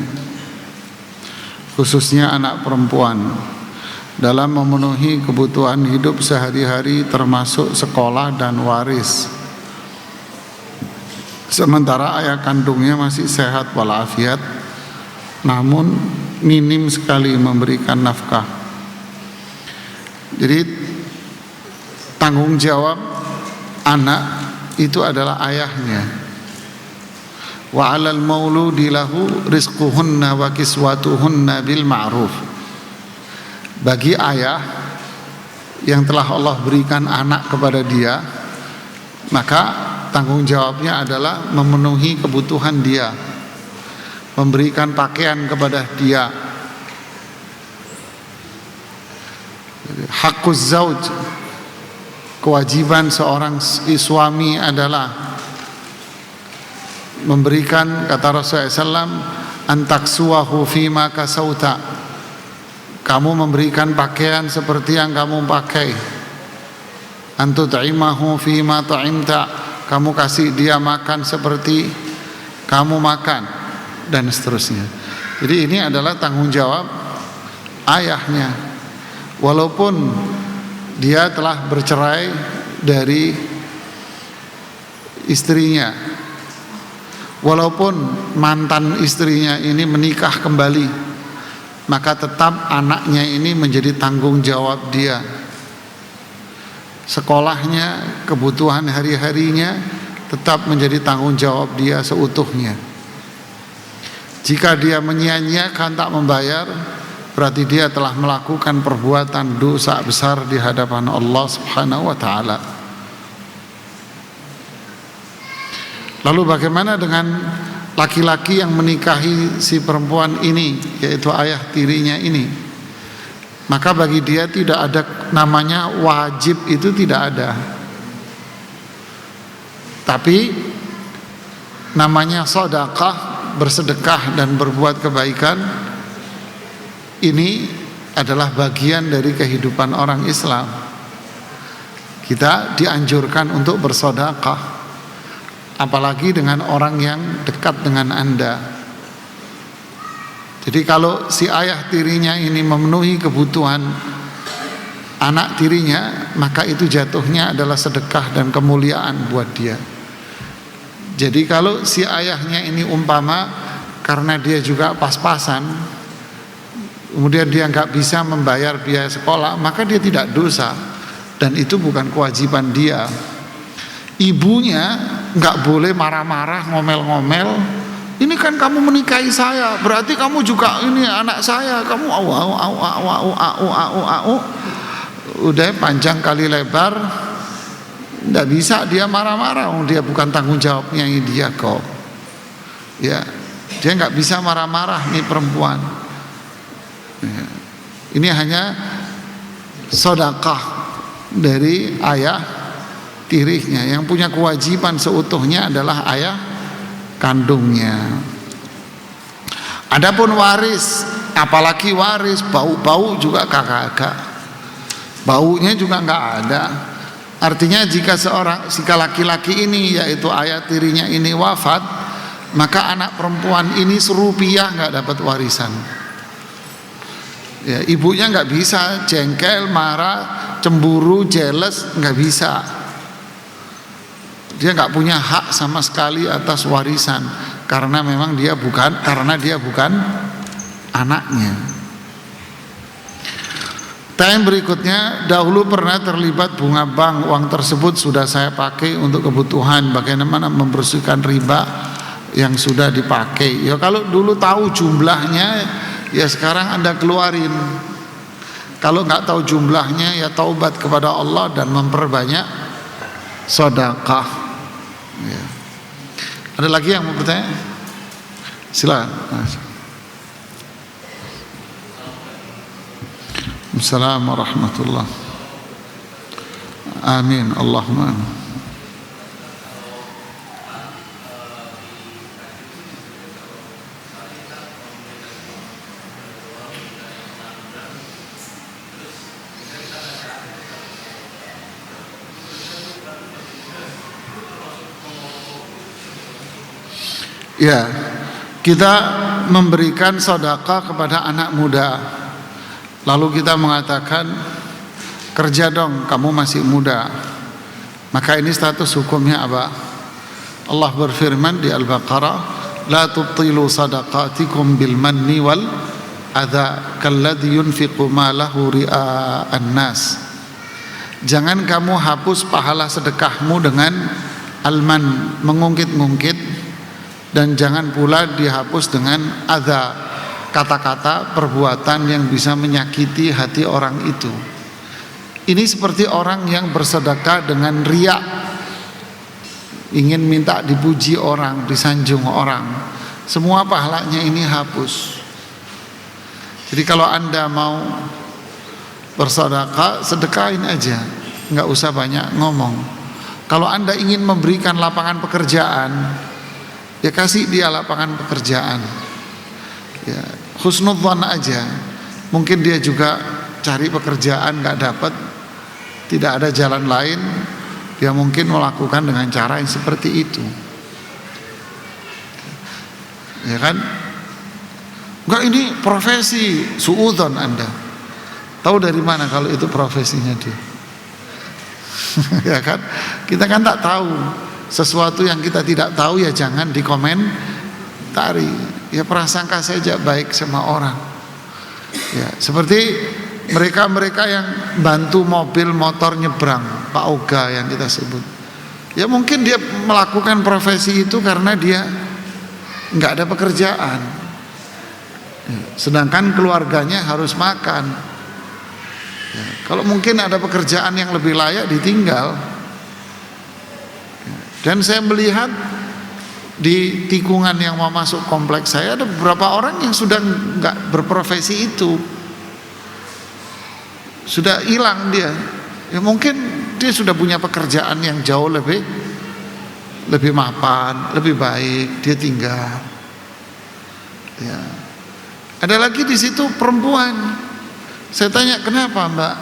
S1: khususnya anak perempuan, dalam memenuhi kebutuhan hidup sehari-hari termasuk sekolah dan waris, sementara ayah kandungnya masih sehat walafiat namun minim sekali memberikan nafkah. Jadi tanggung jawab anak itu adalah ayahnya. Wa 'alal mauludi lahu rizquhunna wa kiswatuhunna bil ma'ruf. Bagi ayah yang telah Allah berikan anak kepada dia, maka tanggung jawabnya adalah memenuhi kebutuhan dia, memberikan pakaian kepada dia. Haqquz zauj, kewajiban seorang suami adalah memberikan, kata Rasulullah SAW, antaksuahu fima kasauta, kamu memberikan pakaian seperti yang kamu pakai, antut'imahu fima ta'imta, kamu kasih dia makan seperti kamu makan, dan seterusnya. Jadi ini adalah tanggung jawab ayahnya, walaupun dia telah bercerai dari istrinya, walaupun mantan istrinya ini menikah kembali, maka tetap anaknya ini menjadi tanggung jawab dia. sekolahnya, kebutuhan hari-harinya tetap menjadi tanggung jawab dia seutuhnya. Jika dia menyia-nyiakan tak membayar, berarti dia telah melakukan perbuatan dosa besar di hadapan Allah Subhanahu wa taala. Lalu bagaimana dengan laki-laki yang menikahi si perempuan ini, yaitu ayah tirinya ini? Maka bagi dia tidak ada namanya wajib, itu tidak ada. Tapi namanya sedekah, bersedekah dan berbuat kebaikan, ini adalah bagian dari kehidupan orang Islam. Kita dianjurkan untuk bersedekah, apalagi dengan orang yang dekat dengan Anda. Jadi kalau si ayah tirinya ini memenuhi kebutuhan anak tirinya, maka itu jatuhnya adalah sedekah dan kemuliaan buat dia. Jadi kalau si ayahnya ini umpama karena dia juga pas-pasan, kemudian dia nggak bisa membayar biaya sekolah, maka dia tidak dosa, dan itu bukan kewajiban dia. Ibunya nggak boleh marah-marah, ngomel-ngomel. Ini kan kamu menikahi saya, berarti kamu juga ini anak saya, kamu udah panjang kali lebar. Nggak bisa dia marah-marah, dia bukan tanggung jawabnya dia kok. Ya, dia nggak bisa marah-marah nih perempuan. Ini hanya sedekah dari ayah tirinya. Yang punya kewajiban seutuhnya adalah ayah kandungnya. Adapun waris, apalagi waris bau-bau juga kagak, baunya juga nggak ada. Artinya jika laki-laki ini, yaitu ayah tirinya ini wafat, maka anak perempuan ini serupiah nggak dapat warisan. Ya, ibunya nggak bisa jengkel, marah, cemburu, jealous, nggak bisa. Dia nggak punya hak sama sekali atas warisan karena memang dia bukan anaknya. Time berikutnya, dahulu pernah terlibat bunga bank, uang tersebut sudah saya pakai untuk kebutuhan. Bagaimana membersihkan riba yang sudah dipakai? Ya kalau dulu tahu jumlahnya, ya sekarang Anda keluarin. Kalau nggak tahu jumlahnya, ya taubat kepada Allah dan memperbanyak sedekah. Ya. Ada lagi yang mau bertanya? Silakan. Assalamualaikum warahmatullahi wabarakatuh. Amin, Allahumma amin. Ya, kita memberikan sedekah kepada anak muda. Lalu kita mengatakan, kerja dong, kamu masih muda. Maka ini status hukumnya apa? Allah berfirman di Al-Baqarah, la tubtilu sadaqatikum bil manni wal adza kalladzi yunfiqu malahu ria'an nas. Jangan kamu hapus pahala sedekahmu dengan alman, mengungkit-ungkit, dan jangan pula dihapus dengan adza, kata-kata, perbuatan yang bisa menyakiti hati orang itu. Ini seperti orang yang bersedekah dengan riya, ingin minta dipuji orang, disanjung orang. Semua pahalanya ini hapus. Jadi kalau Anda mau bersedekah, sedekahin aja, nggak usah banyak ngomong. Kalau Anda ingin memberikan lapangan pekerjaan, ya kasih dia lapangan pekerjaan. Ya, husnudzon aja. Mungkin dia juga cari pekerjaan nggak dapat, tidak ada jalan lain, dia mungkin melakukan dengan cara yang seperti itu. Ya kan? Enggak, ini profesi, suudzon Anda. Tahu dari mana kalau itu profesinya dia? Ya kan? Kita kan tak tahu. Sesuatu yang kita tidak tahu ya jangan dikomentari. Ya prasangka saja baik sama orang. Ya, seperti mereka yang bantu mobil motor nyebrang. Pak Oga yang kita sebut. Ya mungkin dia melakukan profesi itu karena dia nggak ada pekerjaan, sedangkan keluarganya harus makan. Ya, kalau mungkin ada pekerjaan yang lebih layak ditinggal. Dan saya melihat di tikungan yang mau masuk kompleks saya ada beberapa orang yang sudah nggak berprofesi itu, sudah hilang dia. Ya mungkin dia sudah punya pekerjaan yang jauh lebih mapan, lebih baik, dia tinggal. Ya. Ada lagi di situ perempuan. Saya tanya, kenapa Mbak?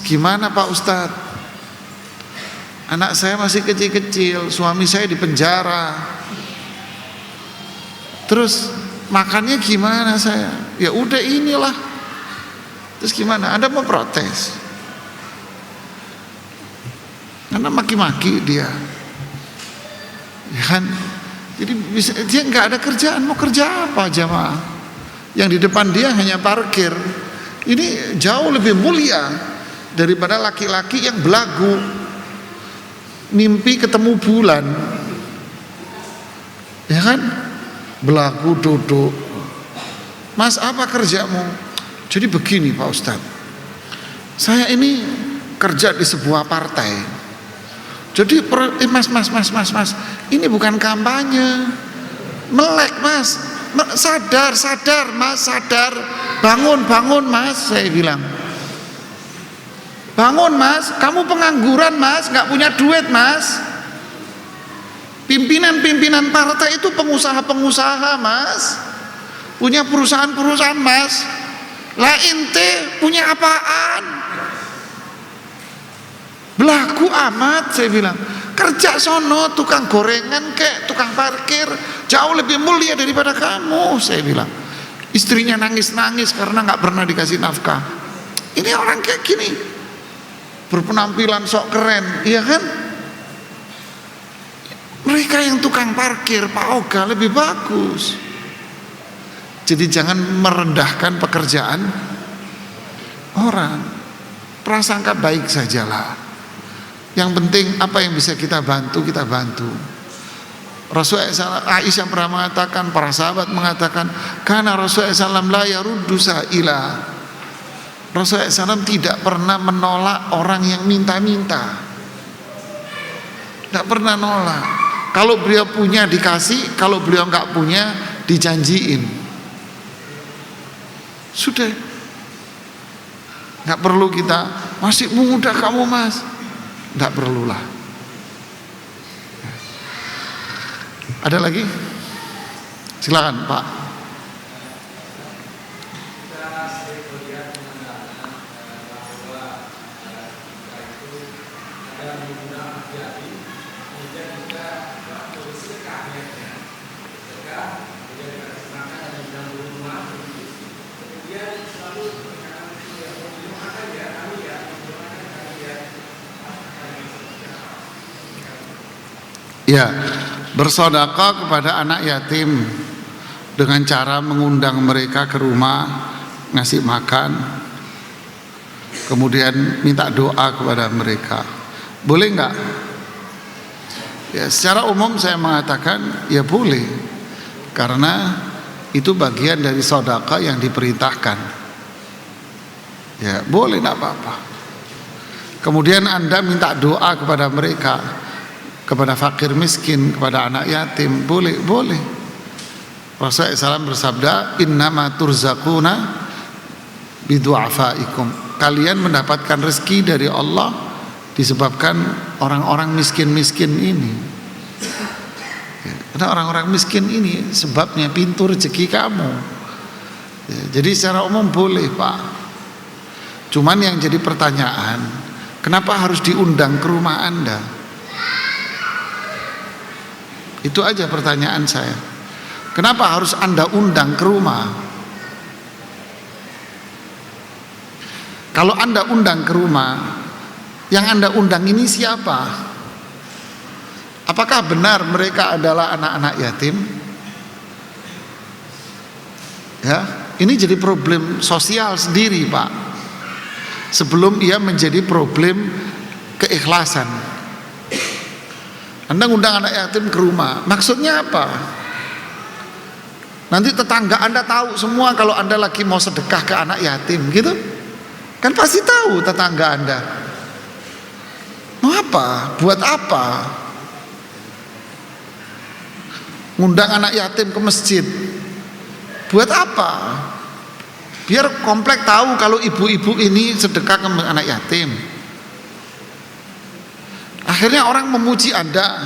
S1: Gimana Pak Ustadz? Anak saya masih kecil-kecil, suami saya di penjara. Terus makannya gimana saya? Ya udah inilah. Terus gimana? Anda mau protes? Karena maki-maki dia, ya kan? Jadi dia nggak ada kerjaan, mau kerja apa jamaah? Yang di depan dia hanya parkir. Ini jauh lebih mulia daripada laki-laki yang belagu, mimpi ketemu bulan, ya kan? Belagu duduk. Mas, apa kerjamu? Jadi begini Pak Ustadz, saya ini kerja di sebuah partai. Jadi mas, ini bukan kampanye. Melek Mas, sadar Mas, sadar. Bangun Mas, saya bilang. Bangun Mas, kamu pengangguran Mas, nggak punya duit Mas. Pimpinan partai itu pengusaha Mas, punya perusahaan Mas. Lah ente punya apaan? Belagu amat, saya bilang. Kerja sono, tukang gorengan kek, tukang parkir, jauh lebih mulia daripada kamu, saya bilang. Istrinya nangis-nangis karena nggak pernah dikasih nafkah. Ini orang kayak gini, berpenampilan sok keren, iya kan? Mereka yang tukang parkir, Pak Oga lebih bagus. Jadi jangan merendahkan pekerjaan orang. Prasangka baik sajalah. Yang penting apa yang bisa kita bantu, kita bantu. Rasulullah Aisyah pernah mengatakan, para sahabat mengatakan, karena Rasulullah SAW la yaruddu sa'ila. Rasulullah SAW tidak pernah menolak orang yang minta-minta. Tidak pernah nolak. Kalau beliau punya dikasih, kalau beliau nggak punya dijanjiin. Sudah, nggak perlu kita, masih muda kamu Mas, nggak perlulah. Ada lagi? Silakan Pak. Ya, bersedekah kepada anak yatim dengan cara mengundang mereka ke rumah, ngasih makan, kemudian minta doa kepada mereka. Boleh enggak? Ya, secara umum saya mengatakan ya boleh, karena itu bagian dari sedekah yang diperintahkan. Ya, boleh, enggak apa-apa. Kemudian Anda minta doa kepada mereka, kepada fakir miskin, kepada anak yatim, boleh. Rasulullah SAW bersabda, innama turzaquna bidu'afaikum. Kalian mendapatkan rezeki dari Allah disebabkan orang-orang miskin-miskin ini. Karena orang-orang miskin ini sebabnya pintu rezeki kamu. Jadi secara umum boleh Pak. Cuman yang jadi pertanyaan, kenapa harus diundang ke rumah Anda? Itu aja pertanyaan saya. Kenapa harus Anda undang ke rumah? Kalau Anda undang ke rumah, yang Anda undang ini siapa? Apakah benar mereka adalah anak-anak yatim? Ya, ini jadi problem sosial sendiri Pak. sebelum ia menjadi problem keikhlasan. Anda ngundang anak yatim ke rumah, maksudnya apa? Nanti tetangga Anda tahu semua kalau Anda lagi mau sedekah ke anak yatim, gitu? Kan pasti tahu tetangga Anda. Mau apa? Buat apa? Ngundang anak yatim ke masjid, buat apa? Biar komplek tahu kalau ibu-ibu ini sedekah ke anak yatim. Akhirnya orang memuji Anda.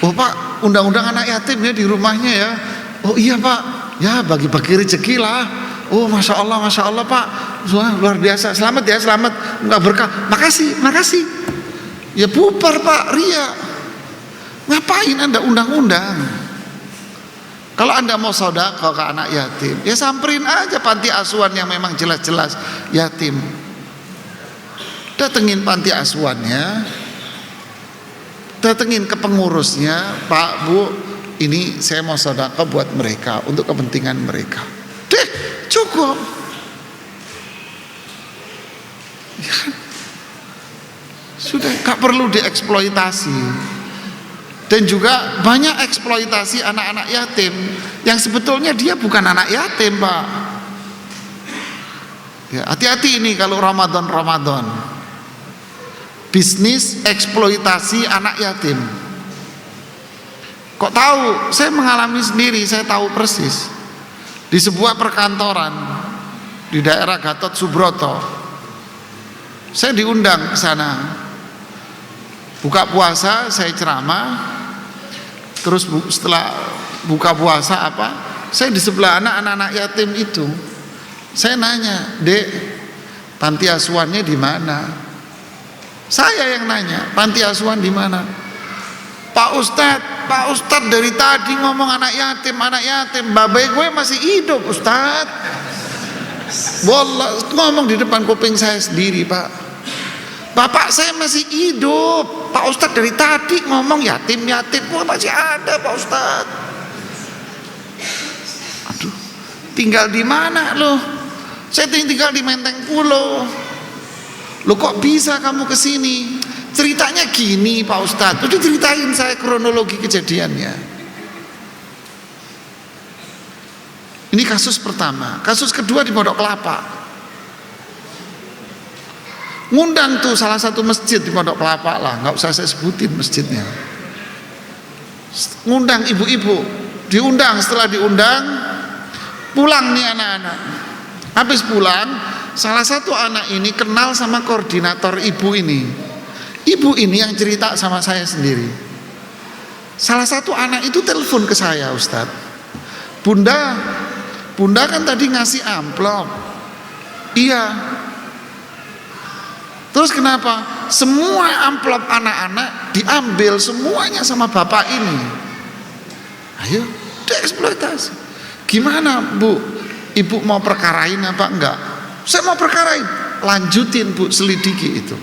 S1: Oh Pak, undang-undang anak yatim ya di rumahnya ya. Oh iya Pak, ya bagi-bagi rezeki lah. Oh Masya Allah Pak, luar biasa. Selamat ya, selamat, nggak berkah. Makasih. Ya bubar Pak, ria. Ngapain Anda undang-undang? Kalau Anda mau sedekah ke anak yatim, ya samperin aja panti asuhan yang memang jelas-jelas yatim. Datengin panti asuhannya, datengin ke pengurusnya, Pak Bu, ini saya mau sedekah buat mereka, untuk kepentingan mereka. Deh, cukup. Ya kan? Sudah, gak perlu dieksploitasi. Dan juga banyak eksploitasi anak-anak yatim yang sebetulnya dia bukan anak yatim, Pak. Ya, hati-hati ini kalau Ramadan. Bisnis eksploitasi anak yatim. Kok tahu? Saya mengalami sendiri, saya tahu persis. Di sebuah perkantoran di daerah Gatot Subroto, saya diundang ke sana. Buka puasa saya ceramah. Terus setelah buka puasa saya di sebelah anak-anak yatim itu. Saya nanya, Dek, panti asuhannya di mana? Saya yang nanya, panti asuhan di mana? Pak Ustadz dari tadi ngomong anak yatim. Babai gue masih hidup, Ustadz. Wallah, ngomong di depan kuping saya sendiri, Pak. Bapak saya masih hidup. Pak Ustadz dari tadi ngomong yatim, gue masih ada, Pak Ustadz. Aduh, tinggal di mana lo? Saya tinggal di Menteng Pulo. Lo kok bisa kamu kesini? Ceritanya gini, Pak Ustadz. Udah ceritain saya kronologi kejadiannya. Ini kasus pertama. Kasus kedua di Pondok Kelapa. Ngundang tuh salah satu masjid di Pondok Kelapa lah, nggak usah saya sebutin masjidnya. Ngundang ibu-ibu, diundang, setelah diundang pulang nih anak-anak. Habis pulang, salah satu anak ini kenal sama koordinator ibu ini. Ibu ini yang cerita sama saya sendiri. Salah satu anak itu telepon ke saya, Ustadz. Bunda kan tadi ngasih amplop. Iya. Terus kenapa? Semua amplop anak-anak diambil semuanya sama bapak ini. Ayo, dieksploitasi. Gimana Bu? Ibu mau perkarain apa enggak? Saya mau perkarain. Lanjutin Bu, selidiki itu.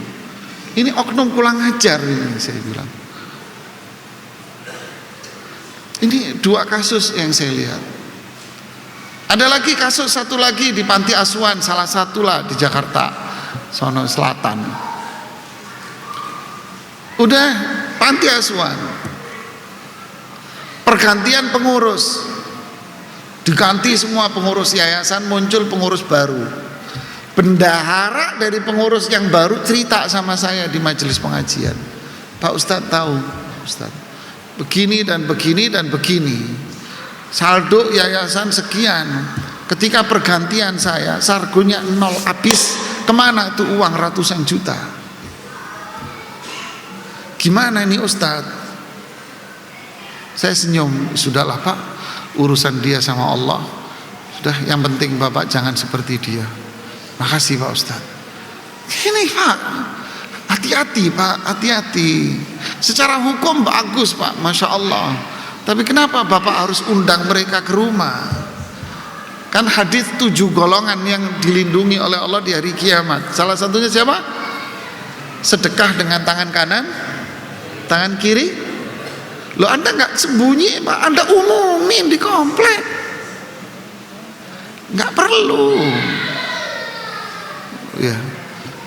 S1: Ini oknum kurang ajar ini, saya bilang. Ini dua kasus yang saya lihat. Ada lagi kasus satu lagi di panti asuhan, salah satu lah di Jakarta sono selatan. Udah panti asuhan, pergantian pengurus, diganti semua pengurus yayasan, muncul pengurus baru. Bendahara dari pengurus yang baru cerita sama saya di majelis pengajian, Pak Ustadz tahu, Ustadz, begini dan begini dan begini, saldo yayasan sekian. Ketika pergantian saya, sargonya 0, habis. Kemana tuh uang ratusan juta? Gimana ini Ustadz? Saya senyum, sudahlah Pak, urusan dia sama Allah. Sudah, yang penting Bapak jangan seperti dia. Makasih Pak Ustadz. Ini Pak, hati-hati Pak, hati-hati. Secara hukum bagus Pak, Masya Allah. Tapi kenapa Bapak harus undang mereka ke rumah? Kan hadis 7 golongan yang dilindungi oleh Allah di hari kiamat. Salah satunya siapa? Sedekah dengan tangan kanan, tangan kiri. Loh, Anda nggak sembunyi Pak, Anda umumin di komplek. Nggak perlu. Ya.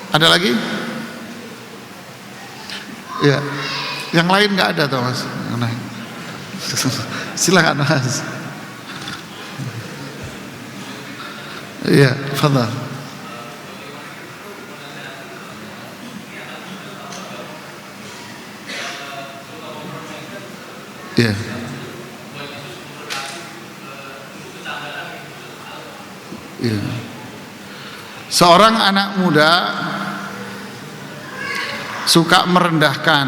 S1: Ada lagi? Ya, yang lain nggak ada toh Mas? Yang lain. Silakan Mas. Iya, fadhal. Iya. Iya. Seorang anak muda suka merendahkan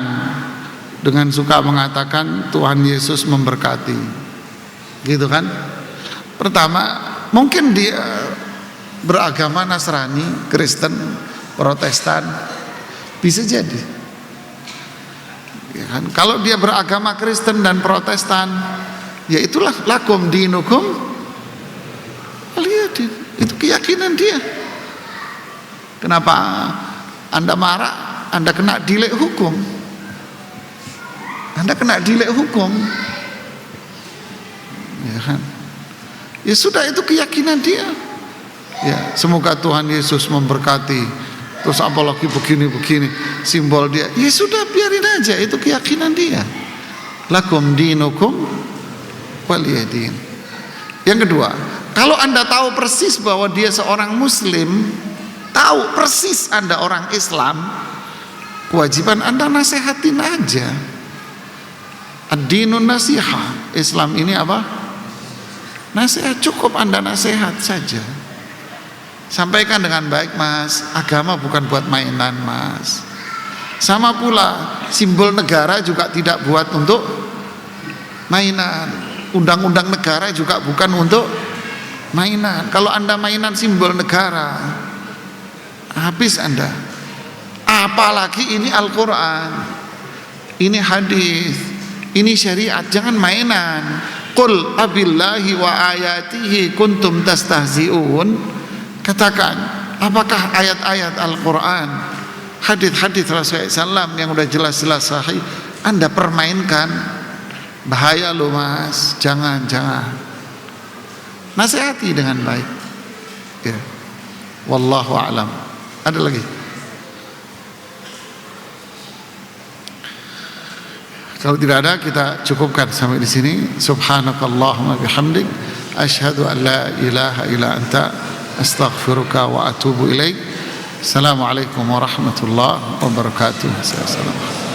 S1: dengan suka mengatakan Tuhan Yesus memberkati, gitu kan? Pertama, mungkin dia beragama Nasrani, Kristen, Protestan, bisa jadi. Ya kan? Kalau dia beragama Kristen dan Protestan, ya itulah lakum dinukum waliyadin. Itu keyakinan dia. Kenapa Anda marah? Anda kena dilek hukum. Anda kena dilek hukum. Ya kan? Ya sudah, itu keyakinan dia. Ya, semoga Tuhan Yesus memberkati. Terus apalagi begini-begini, simbol dia. Ya sudah, biarin aja, itu keyakinan dia. Lakum dinukum waliyadin. Yang kedua, kalau Anda tahu persis bahwa dia seorang muslim, tahu persis Anda orang Islam, kewajiban Anda nasehatin aja. Ad-dinun nasihah. Islam ini apa? Nasihat. Cukup Anda nasihat saja. Sampaikan dengan baik, Mas, agama bukan buat mainan, Mas. Sama pula simbol negara juga tidak buat untuk mainan. Undang-undang negara juga bukan untuk mainan. Kalau Anda mainan simbol negara, habis Anda. Apalagi ini Al-Quran, ini hadis, ini syariat. Jangan mainan. Qul abillahi wa ayatihi kuntum tastahzi'un. Katakan, apakah ayat-ayat Al-Quran, hadis-hadis Rasulullah SAW yang udah jelas-jelas sahih Anda permainkan? Bahaya loh, Mas. Jangan. Nasihati dengan baik. Ya. Wallahu a'lam. Ada lagi? Kalau tidak ada, kita cukupkan sampai di sini. Subhanakallahumma bihamdik, asyhadu an la ilaha illa anta, astaghfiruka wa atubu ilaik. Assalamualaikum warahmatullahi wabarakatuh. Assalamualaikum.